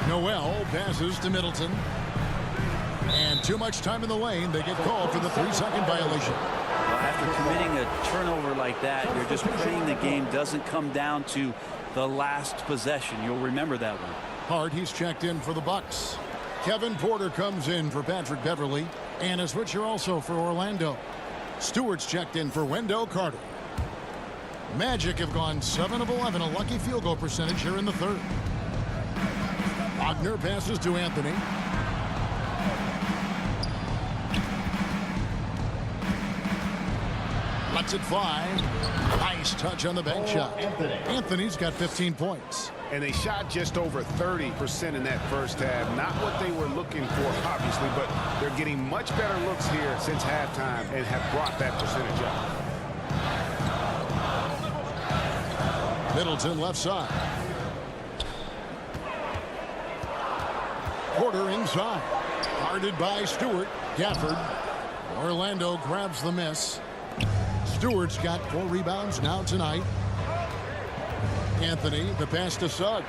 Noel passes to Middleton. And too much time in the lane. They get called for the 3-second violation. Well, after committing a turnover like that, you're just praying the game doesn't come down to the last possession. You'll remember that one. Hart, he's checked in for the Bucks. Kevin Porter comes in for Patrick Beverly. And a switcher also for Orlando. Stewart's checked in for Wendell Carter. Magic have gone 7 of 11, a lucky field goal percentage here in the third. Wagner passes to Anthony. Lets it fly. Nice touch on the bank shot. Anthony's got 15 points. And they shot just over 30% in that first half. Not what they were looking for, obviously, but they're getting much better looks here since halftime and have brought that percentage up. Middleton left side. Porter inside. Guarded by Stewart. Gafford. Orlando grabs the miss. Stewart's got 4 rebounds now tonight. Anthony, the pass to Suggs.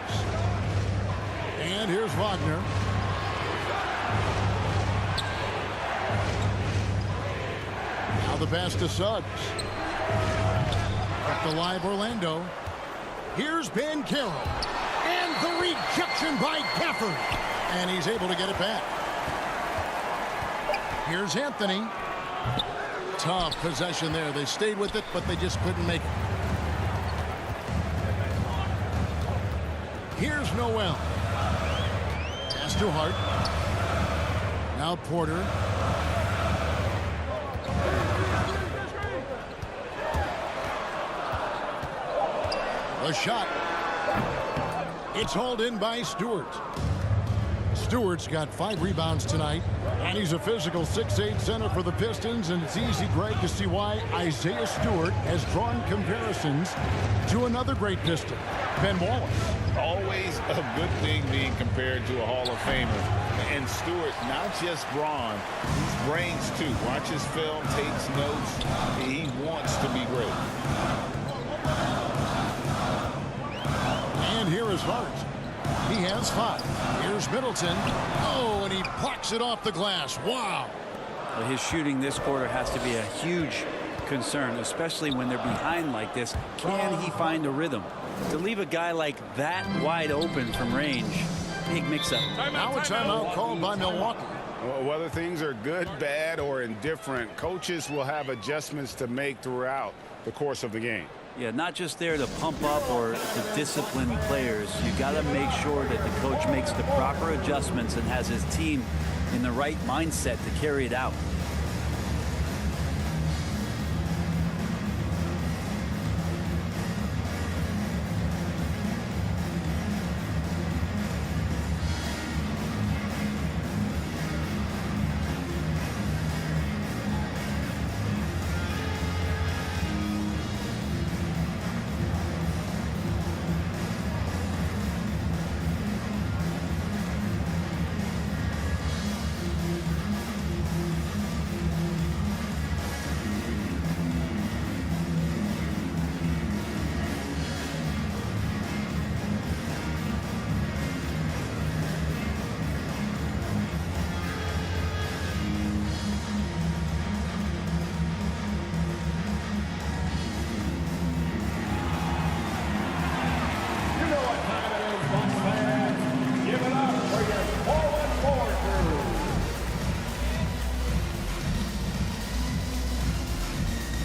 And here's Wagner. Now the pass to Suggs. Up the live Orlando. Here's Ben Carroll. And the rejection by Gafford. And he's able to get it back. Here's Anthony. Tough possession there. They stayed with it, but they just couldn't make it. Here's Noel. Pass to Hart. Now Porter. The shot. It's hauled in by Stewart. Stewart's got 5 rebounds tonight, and he's a physical 6'8" center for the Pistons, and it's easy, Greg, to see why Isaiah Stewart has drawn comparisons to another great Piston, Ben Wallace. Always a good thing being compared to a Hall of Famer. And Stewart, not just brawn, he's brains too. Watch his film, takes notes. He wants to be great. And here is Hart. He has 5. Here's Middleton. Oh, and he plucks it off the glass. Wow. Well, his shooting this quarter has to be a huge concern, especially when they're behind like this. Can he find a rhythm? To leave a guy like that wide open from range, big mix-up. Now a timeout called by Milwaukee. Whether things are good, bad, or indifferent, coaches will have adjustments to make throughout the course of the game. Yeah, not just there to pump up or to discipline players. You got to make sure that the coach makes the proper adjustments and has his team in the right mindset to carry it out.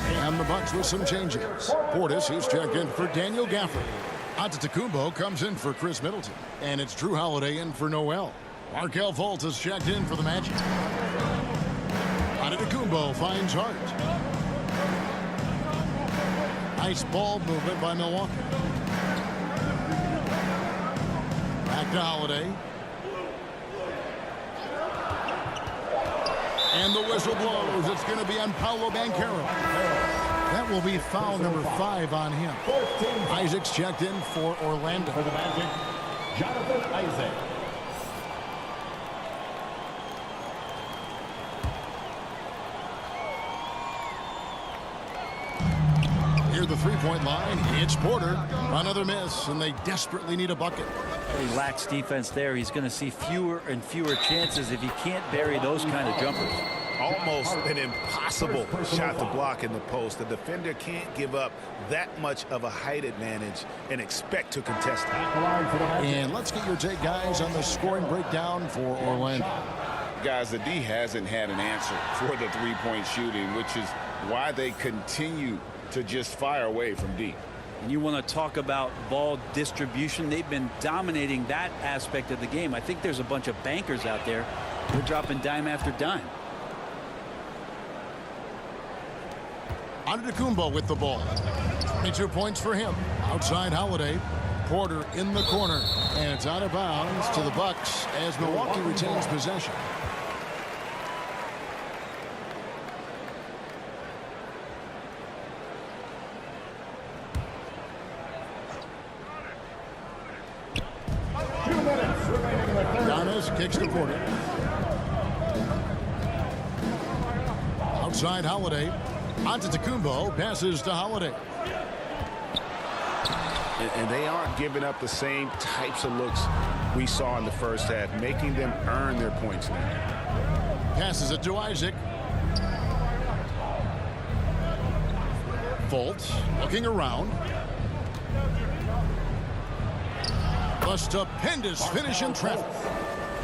And the Bucks with some changes. Portis, he's checked in for Daniel Gafford. Antetokounmpo comes in for Chris Middleton. And it's Drew Holiday in for Noel. Markelle Fultz is checked in for the Magic. Antetokounmpo finds Hart. Nice ball movement by Milwaukee. Back to Holiday. And the whistle blows. It's going to be on Paolo Banchero. That will be foul number 5 on him. Isaac's checked in for Orlando. For the Magic, Jonathan Isaac. Near the three-point line, it's Porter. Another miss, and they desperately need a bucket. He lacks defense there. He's going to see fewer and fewer chances if he can't bury those kind of jumpers. Almost an impossible shot to block in the post. The defender can't give up that much of a height advantage and expect to contest it. And let's get your take, guys, on the scoring breakdown for Orlando. Guys, the D hasn't had an answer for the three-point shooting, which is why they continue to just fire away from deep. And you want to talk about ball distribution. They've been dominating that aspect of the game. I think there's a bunch of bankers out there. They're dropping dime after dime. Antetokounmpo with the ball. 22 points for him. Outside Holiday. Porter in the corner. And it's out of bounds to the Bucks as Milwaukee retains possession. Giannis kicks to Porter. Outside Holiday. Antetokounmpo passes to Holiday. And they aren't giving up the same types of looks we saw in the first half, making them earn their points now. Passes it to Isaac. Fultz looking around. A stupendous finish in traffic.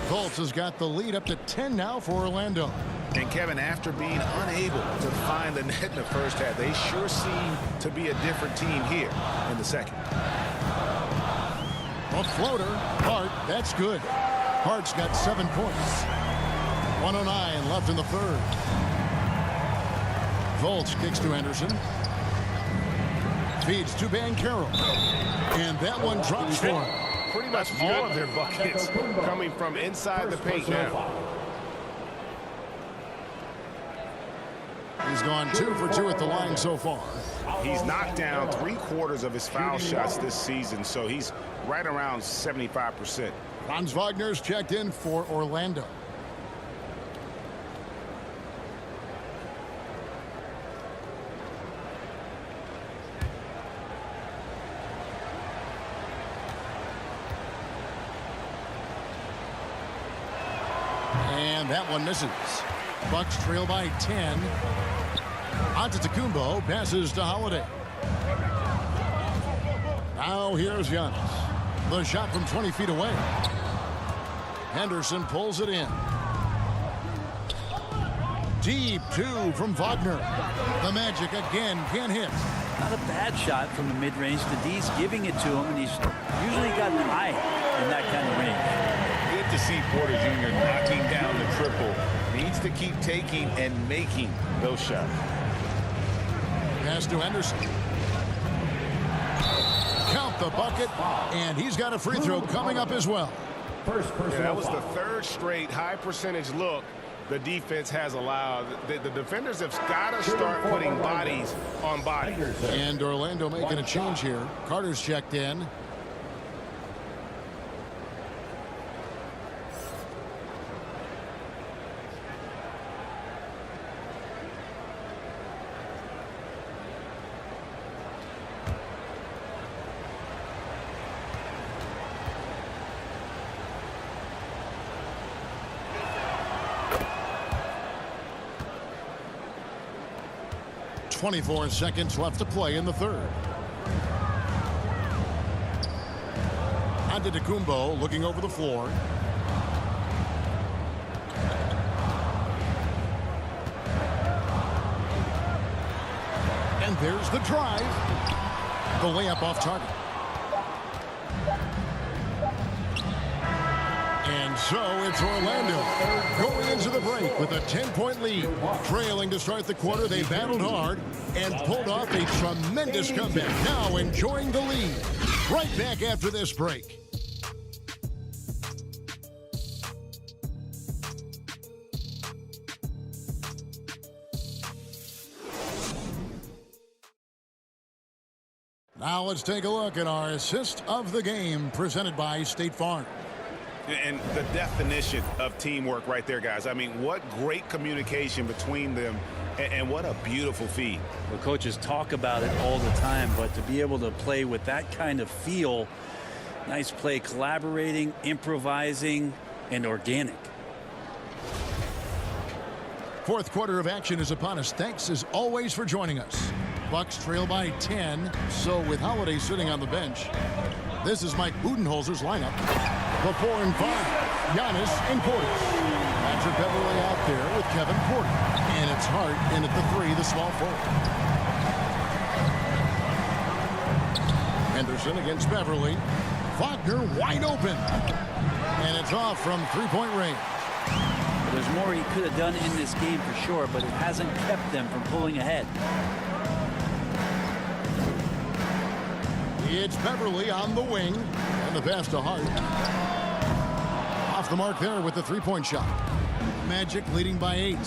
Fultz has got the lead up to 10 now for Orlando. And Kevin, after being unable to find the net in the first half, they sure seem to be a different team here in the second. A floater. Hart, that's good. Hart's got 7 points. 1:09 left in the third. Fultz kicks to Anderson. Feeds to Banchero. And that one drops for him. Pretty much all of their buckets coming from inside the paint now. He's gone 2 for 2 at the line so far. He's knocked down 3/4 of his foul shots this season, so he's right around 75%. Franz Wagner's checked in for Orlando. And that one misses. Bucks trail by 10. Antetokounmpo passes to Holiday. Now here's Giannis. The shot from 20 feet away. Henderson pulls it in. Deep two from Wagner. The Magic again can't hit. Not a bad shot from the mid-range. The D's giving it to him, and he's usually got an eye in that kind of range. Good to see Porter Jr. knocking down the triple. Needs to keep taking and making those shots. Pass to Henderson. Count the bucket, and he's got a free throw coming up as well. That was the third straight high percentage look the defense has allowed. The defenders have got to start putting bodies on bodies. And Orlando making a change here. Carter's checked in. .24 seconds left to play in the third. Antetokounmpo looking over the floor. And there's the drive. The layup off target. And so it's Orlando going into the break with a 10-point lead. Trailing to start the quarter, they battled hard and pulled off a tremendous comeback. Now enjoying the lead. Right back after this break. Now let's take a look at our assist of the game presented by State Farm. And the definition of teamwork right there, guys. I mean, what great communication between them, and what a beautiful feed. The coaches talk about it all the time, but to be able to play with that kind of feel, nice play, collaborating, improvising, and organic. Fourth quarter of action is upon us. Thanks as always for joining us. Bucks trail by 10. So with Holiday sitting on the bench, this is Mike Budenholzer's lineup. The 4 and 5, Giannis and Portis. Patrick Beverley out there with Kevin Porter. And it's Hart in at the 3, the small forward. Henderson against Beverley. Wagner wide open. And it's off from three-point range. There's more he could have done in this game for sure, but it hasn't kept them from pulling ahead. It's Beverley on the wing. And the pass to Hart. Off the mark there with the three-point shot. Magic leading by 8.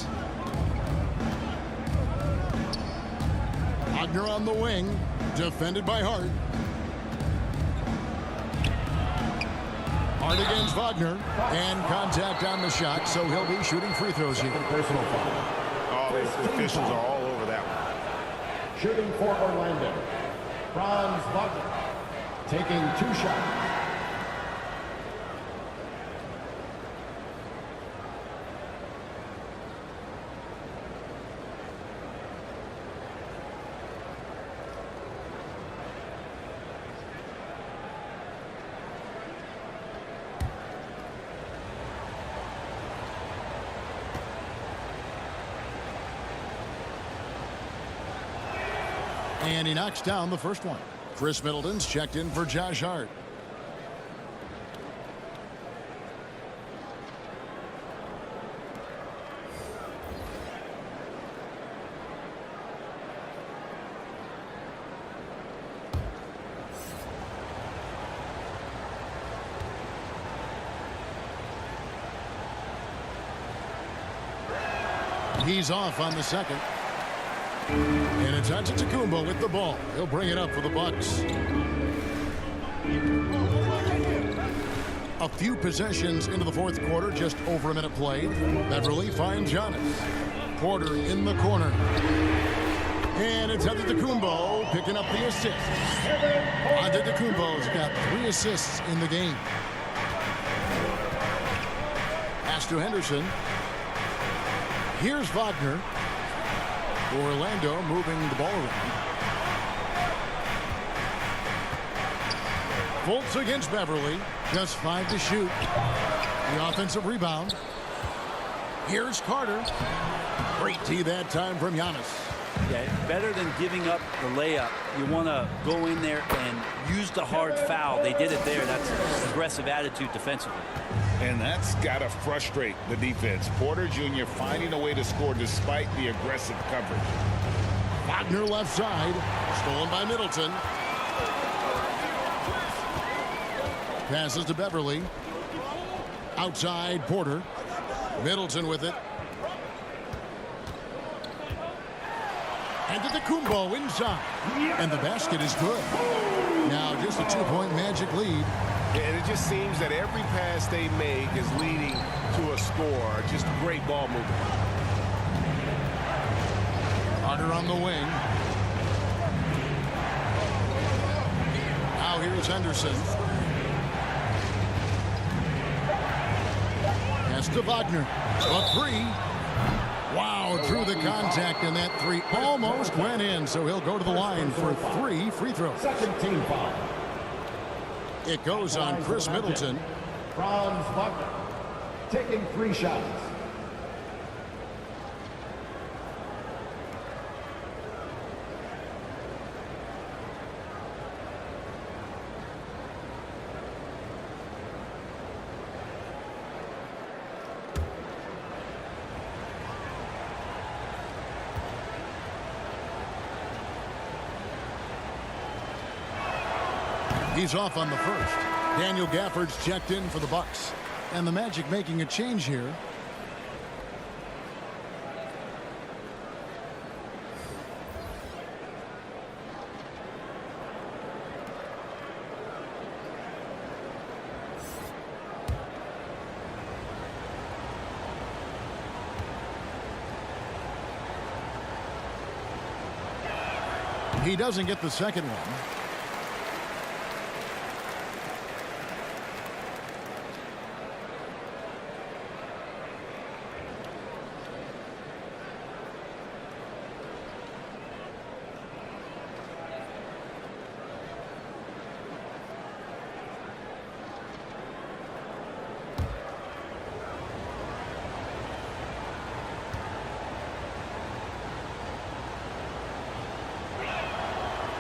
Wagner on the wing. Defended by Hart. Hart against Wagner. And contact on the shot, so he'll be shooting free throws here. Personal foul. All the officials are all over that one. Shooting for Orlando, Franz Wagner, taking 2 shots. And he knocks down the first one. Chris Middleton's checked in for Josh Hart. He's off on the second. And it's Antetokounmpo with the ball. He'll bring it up for the Bucks. A few possessions into the fourth quarter, just over a minute played. Beverley finds Giannis. Porter in the corner. And it's Antetokounmpo picking up the assist. Antetokounmpo's got 3 assists in the game. Pass to Henderson. Here's Wagner. Orlando moving the ball around. Fultz against Beverley. Just 5 to shoot. The offensive rebound. Here's Carter. Great tee that time from Giannis. Yeah, better than giving up the layup. You want to go in there and use the hard foul. They did it there. That's an aggressive attitude defensively. And that's got to frustrate the defense. Porter Jr. finding a way to score despite the aggressive coverage. Wagner left side. Stolen by Middleton. Passes to Beverly. Outside Porter. Middleton with it. And to the Kumbo inside. And the basket is good. Now just a 2-point Magic lead. And it just seems that every pass they make is leading to a score. Just great ball movement. Carter on the wing. Now here's Henderson. Pass to Wagner. A three. Wow, through the contact, and that three almost went in, so he'll go to the line for 3 free throws. Second team foul. It goes on Chris Middleton. Franz Wagner taking 3 shots. He's off on the first. Daniel Gafford's checked in for the Bucks. And the Magic making a change here. He doesn't get the second one.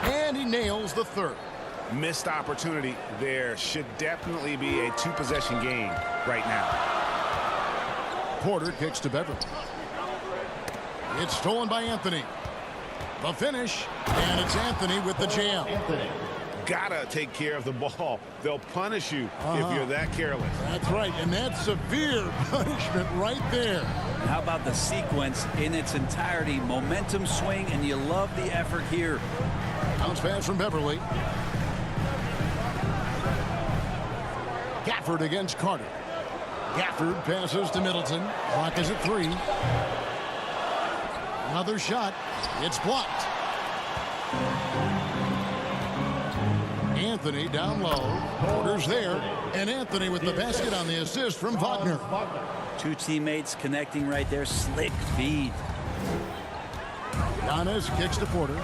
And he nails the third. Missed opportunity there. Should definitely be a 2-possession game right now. Porter kicks to Beverly. It's stolen by Anthony. The finish, and it's Anthony with the jam. Gotta take care of the ball. They'll punish you if you're that careless. That's right, and that's severe punishment right there. And how about the sequence in its entirety? Momentum swing, and you love the effort here. Bounce pass from Beverly. Gafford against Carter. Gafford passes to Middleton. Clock is at 3. Another shot. It's blocked. Anthony down low. Porter's there. And Anthony with the basket on the assist from Wagner. 2 teammates connecting right there. Slick feed. Giannis kicks to Porter.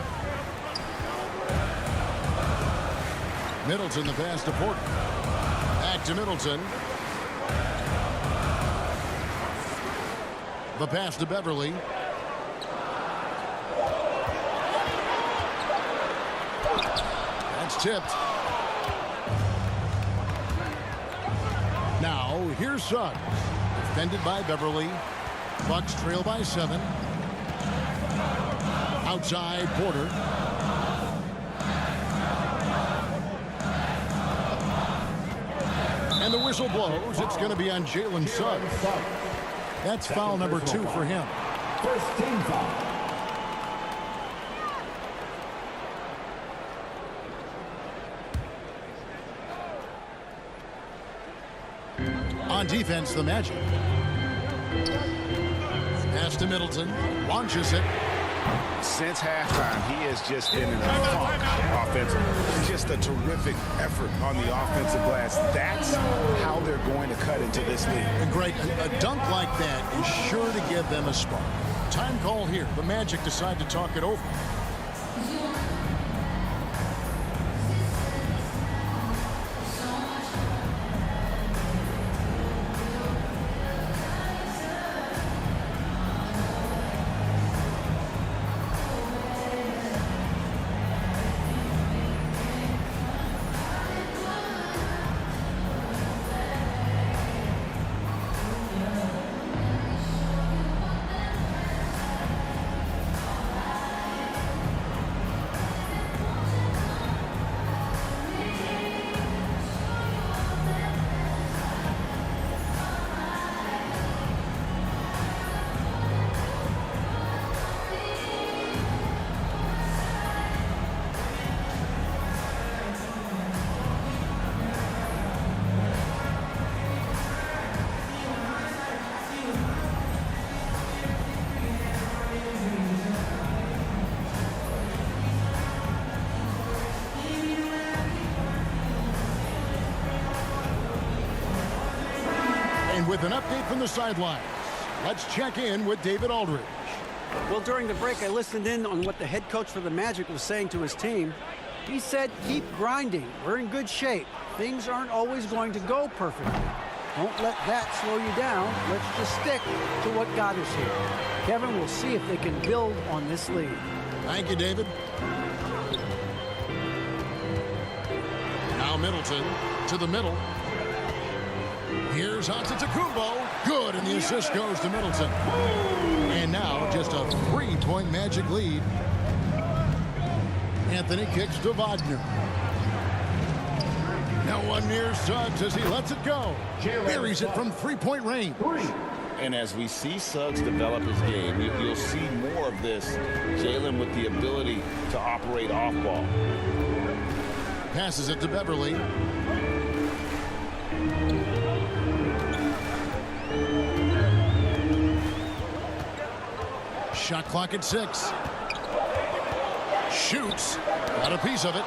Middleton the pass to Porter. Back to Middleton. The pass to Beverly. That's tipped. Now here's Suggs. Defended by Beverly. Bucks trail by 7. Outside Porter. And the whistle blows. It's going to be on Jalen Suggs. That's foul number 2 for him. First team foul. On defense, the Magic. Pass to Middleton. Launches it. Since halftime, he has just been in a funk offensively. Just a terrific effort on the offensive glass. That's how they're going to cut into this league. And Greg, a dunk like that is sure to give them a spark. Time call here. The Magic decide to talk it over. with an update from the sidelines. Let's check in with David Aldridge. Well, during the break, I listened in on what the head coach for the Magic was saying to his team. He said, keep grinding. We're in good shape. Things aren't always going to go perfectly. Don't let that slow you down. Let's just stick to what got us here. Kevin, we'll see if they can build on this lead. Thank you, David. Now Middleton to the middle. Here's Antetokounmpo. Good, and the assist goes to Middleton. And now just a 3-point Magic lead. Anthony kicks to Wagner. Now one near Suggs as he lets it go. Buries it from 3-point range. And as we see Suggs develop his game, you'll see more of this. Jalen with the ability to operate off ball. Passes it to Beverly. Shot clock at 6. Shoots. Got a piece of it.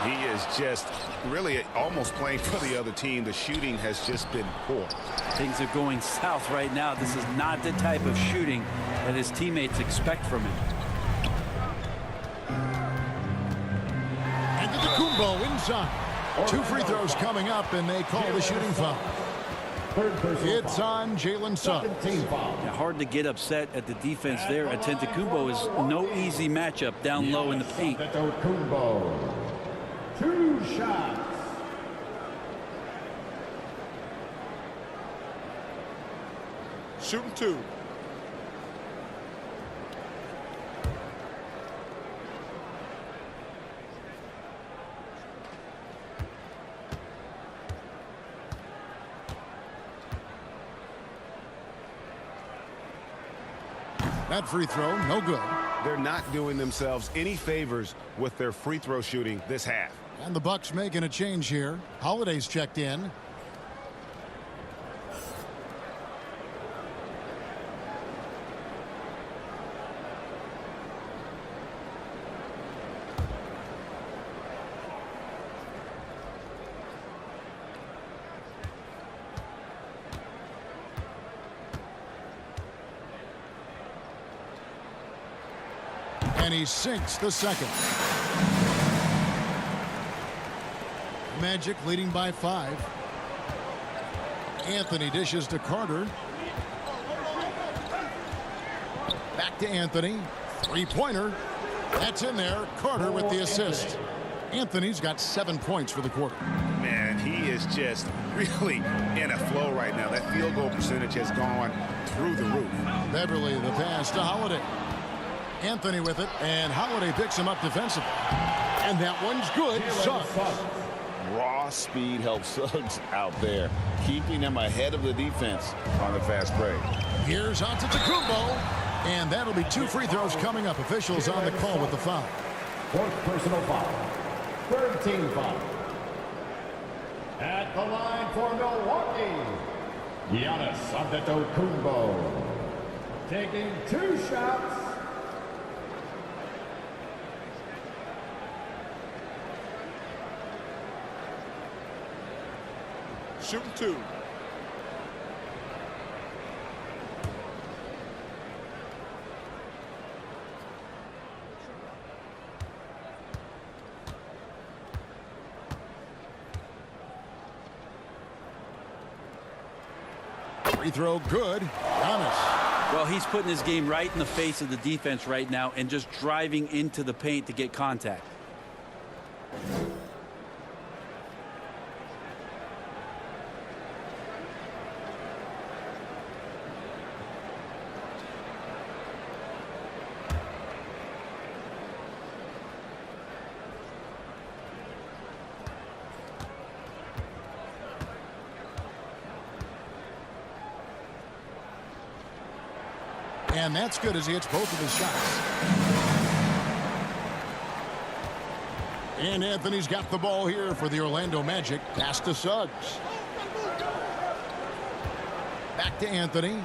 He is just really almost playing for the other team. The shooting has just been poor. Things are going south right now. This is not the type of shooting that his teammates expect from him. And Antetokounmpo inside. 2 free throws coming up, and they call the shooting foul. It's on Jalen Suggs. Yeah, hard to get upset at the defense there. Antetokounmpo is no easy matchup down low in the paint. 2 shots. Shooting 2. That free throw, no good. They're not doing themselves any favors with their free throw shooting this half. And the Bucks making a change here. Holiday's checked in. And he sinks the second. Magic leading by 5. Anthony dishes to Carter. Back to Anthony. 3-pointer. That's in there. Carter with the assist. Anthony's got 7 points for the quarter. Man, he is just really in a flow right now. That field goal percentage has gone through the roof. Beverly the pass to Holiday. Anthony with it, and Holiday picks him up defensively. And that one's good. Suggs. Raw speed helps Suggs out there, keeping him ahead of the defense on the fast break. Here's Antetokounmpo, and that'll be 2 free throws coming up. Officials on the call with the foul. 4th personal foul. 3rd team foul. At the line for Milwaukee, Giannis Antetokounmpo. Taking 2 shots. Shooting 2. Free throw good. Giannis. Well, he's putting his game right in the face of the defense right now and just driving into the paint to get contact. And that's good as he hits both of his shots. And Anthony's got the ball here for the Orlando Magic. Pass to Suggs. Back to Anthony.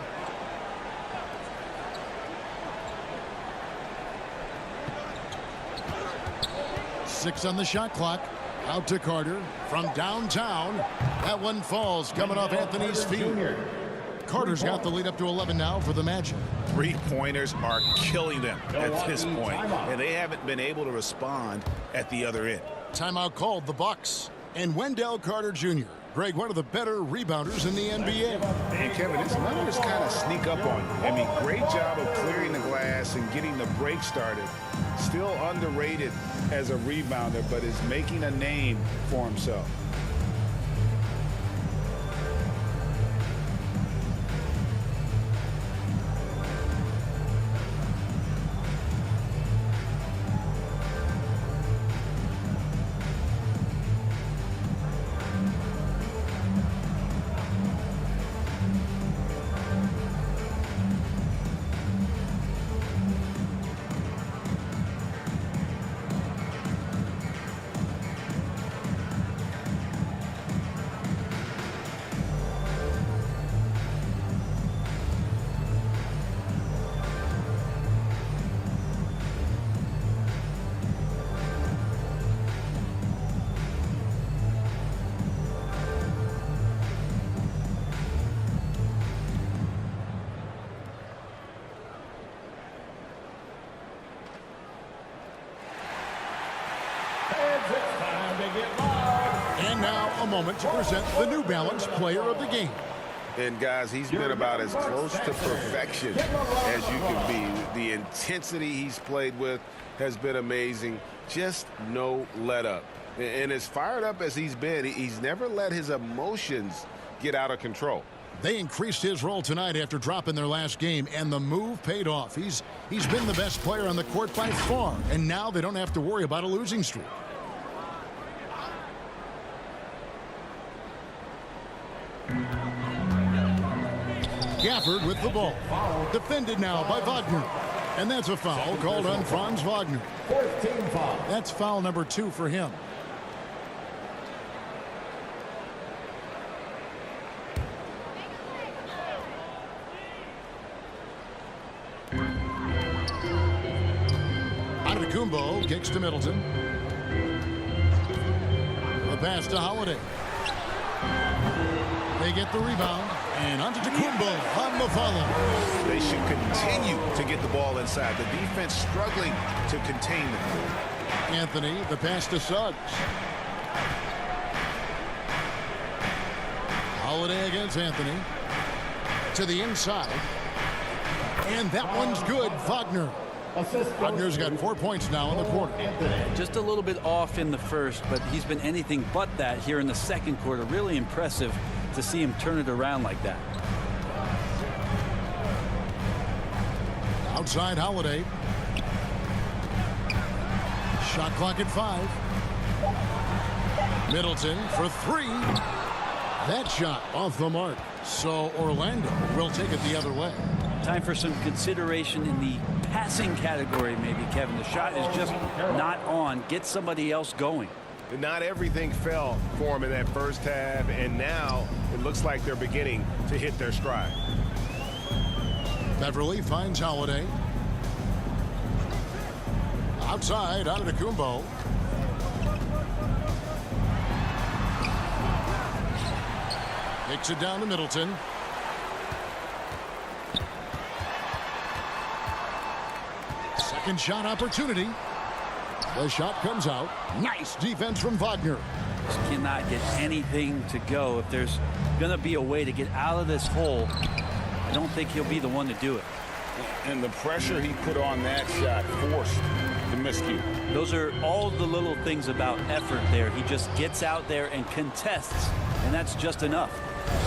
Six on the shot clock. Out to Carter from downtown. That one falls coming off Anthony's feet. Carter's got the lead up to 11 now for the Magic. Three-pointers are killing them at this point, and they haven't been able to respond at the other end. Timeout called the Bucks. And Wendell Carter Jr., Greg, one of the better rebounders in the NBA. And Kevin, his numbers kind of sneak up on you. I mean, great job of clearing the glass and getting the break started. Still underrated as a rebounder, but is making a name for himself. And now a moment to present the New Balance Player of the Game. And guys, he's been about as close to perfection as you can be. The intensity he's played with has been amazing. Just no let up. And as fired up as he's been, he's never let his emotions get out of control. They increased his role tonight after dropping their last game, and the move paid off. He's been the best player on the court by far, and now they don't have to worry about a losing streak. Gafford with the ball. Defended now by Wagner. And that's a foul called on Franz Wagner. That's foul number 2 for him. Antetokounmpo kicks to Middleton. The pass to Holiday. They get the rebound, and Antetokounmpo on the follow. They should continue to get the ball inside. The defense struggling to contain them. Anthony, the pass to Suggs. Holiday against Anthony. To the inside. And that one's good. Wagner. Wagner's got 4 points now in the quarter. Just a little bit off in the first, but he's been anything but that here in the second quarter. Really impressive to see him turn it around like that. Outside Holiday. Shot clock at 5. Middleton for 3. That shot off the mark. So Orlando will take it the other way. Time for some consideration in the passing category, maybe, Kevin. The shot is just not on. Get somebody else going. Not everything fell for him in that first half, and now it looks like they're beginning to hit their stride. Beverly finds Holiday. Outside, Antetokounmpo. Takes it down to Middleton. Second shot opportunity. The shot comes out. Nice defense from Wagner. Just cannot get anything to go. If there's going to be a way to get out of this hole, I don't think he'll be the one to do it. And the pressure he put on that shot forced the miscue. Those are all the little things about effort there. He just gets out there and contests, and that's just enough.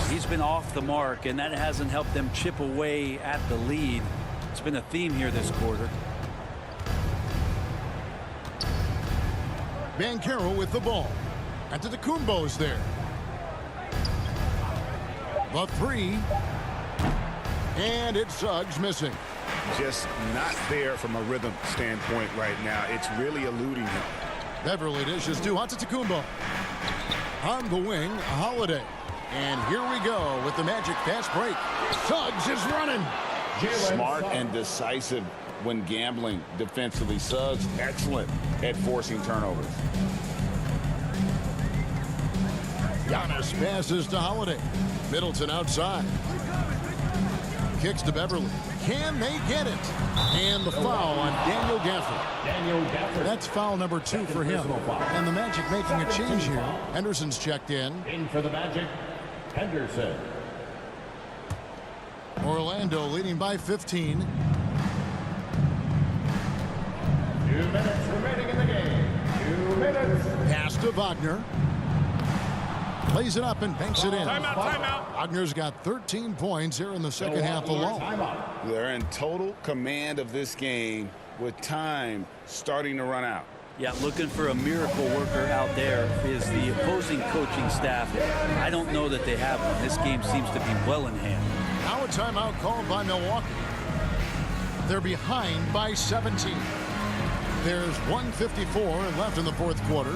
He's been off the mark, and that hasn't helped them chip away at the lead. It's been a theme here this quarter. Banchero with the ball. Antetokounmpo's there. The 3. And it's Suggs missing. Just not there from a rhythm standpoint right now. It's really eluding him. Beverly dishes to Antetokounmpo. On the wing, Holiday. And here we go with the Magic fast break. Suggs is running. Smart and decisive when gambling defensively. Suggs excellent at forcing turnovers. Giannis passes to Holiday. Middleton outside. kicks to Beverly. Can they get it? And the foul on Daniel Gafford. That's foul number 2 for him. And the Magic making a change here. Henderson's checked in. In for the Magic, Henderson. Orlando leading by 15. 2 minutes remaining in the game. 2 minutes. Pass to Wagner. Plays it up and banks it in. Timeout, timeout. Wagner's got 13 points here in the second half alone. They're in total command of this game with time starting to run out. Yeah, looking for a miracle worker out there is the opposing coaching staff. I don't know that they have one. This game seems to be well in hand. Now a timeout called by Milwaukee. They're behind by 17. There's 1:54 left in the fourth quarter.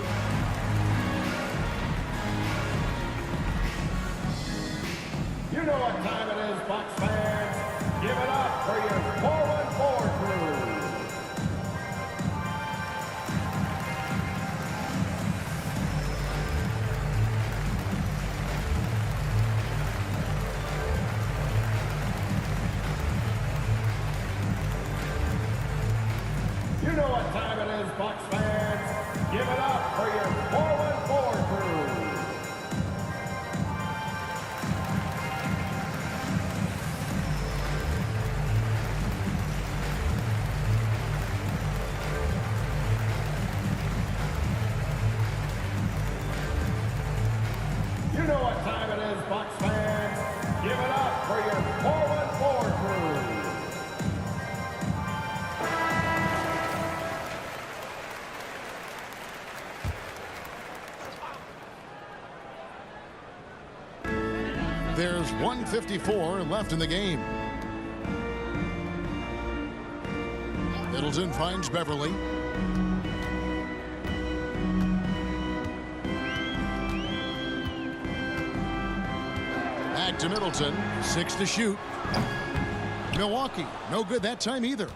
You know what time it is, Bucks fans. Give it up for your 414 crew. You know what time it is, Bucks fans. Give it up for your 414 crew. You know what time it is, Bucks fans. Give it up for your 414 crew. There's 1:54 left in the game. Middleton finds Beverly. Back to Middleton. 6 to shoot. Milwaukee, no good that time either.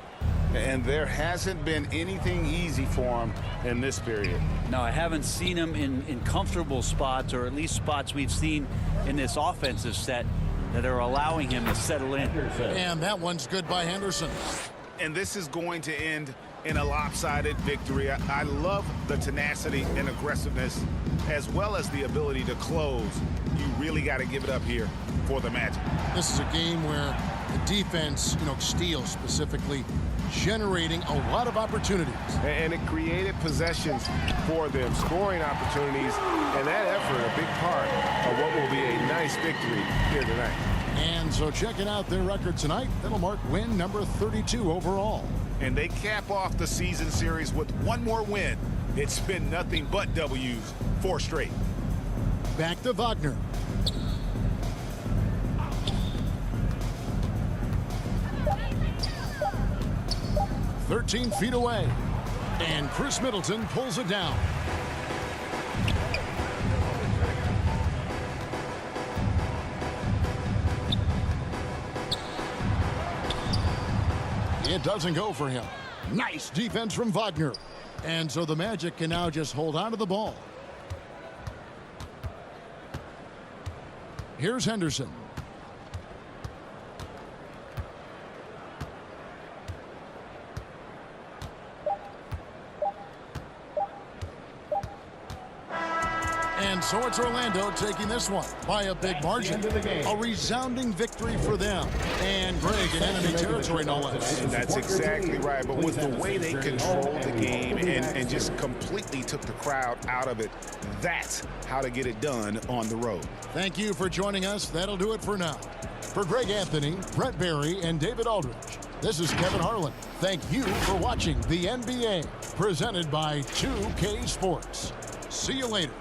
And there hasn't been anything easy for him in this period. No, I haven't seen him in comfortable spots, or at least spots we've seen in this offensive set that are allowing him to settle in. And that one's good by Henderson. And this is going to end in a lopsided victory. I love the tenacity and aggressiveness, as well as the ability to close. You really got to give it up here for the Magic. This is a game where the defense, steals specifically, generating a lot of opportunities. And it created possessions for them, scoring opportunities, and that effort a big part of what will be a nice victory here tonight. And so checking out their record tonight, that'll mark win number 32 overall. And they cap off the season series with one more win. It's been nothing but W's, 4 straight. Back to Wagner. "13 feet away. And Chris Middleton pulls it down. It doesn't go for him. Nice defense from Wagner. And so the Magic can now just hold on to the ball. Here's Henderson. And so it's Orlando taking this one by a big margin. A resounding victory for them. And Greg in enemy territory, no less. That's exactly right. But with the way they controlled the game and just completely took the crowd out of it, that's how to get it done on the road. Thank you for joining us. That'll do it for now. For Greg Anthony, Brett Barry, and David Aldridge, this is Kevin Harlan. Thank you for watching the NBA, presented by 2K Sports. See you later.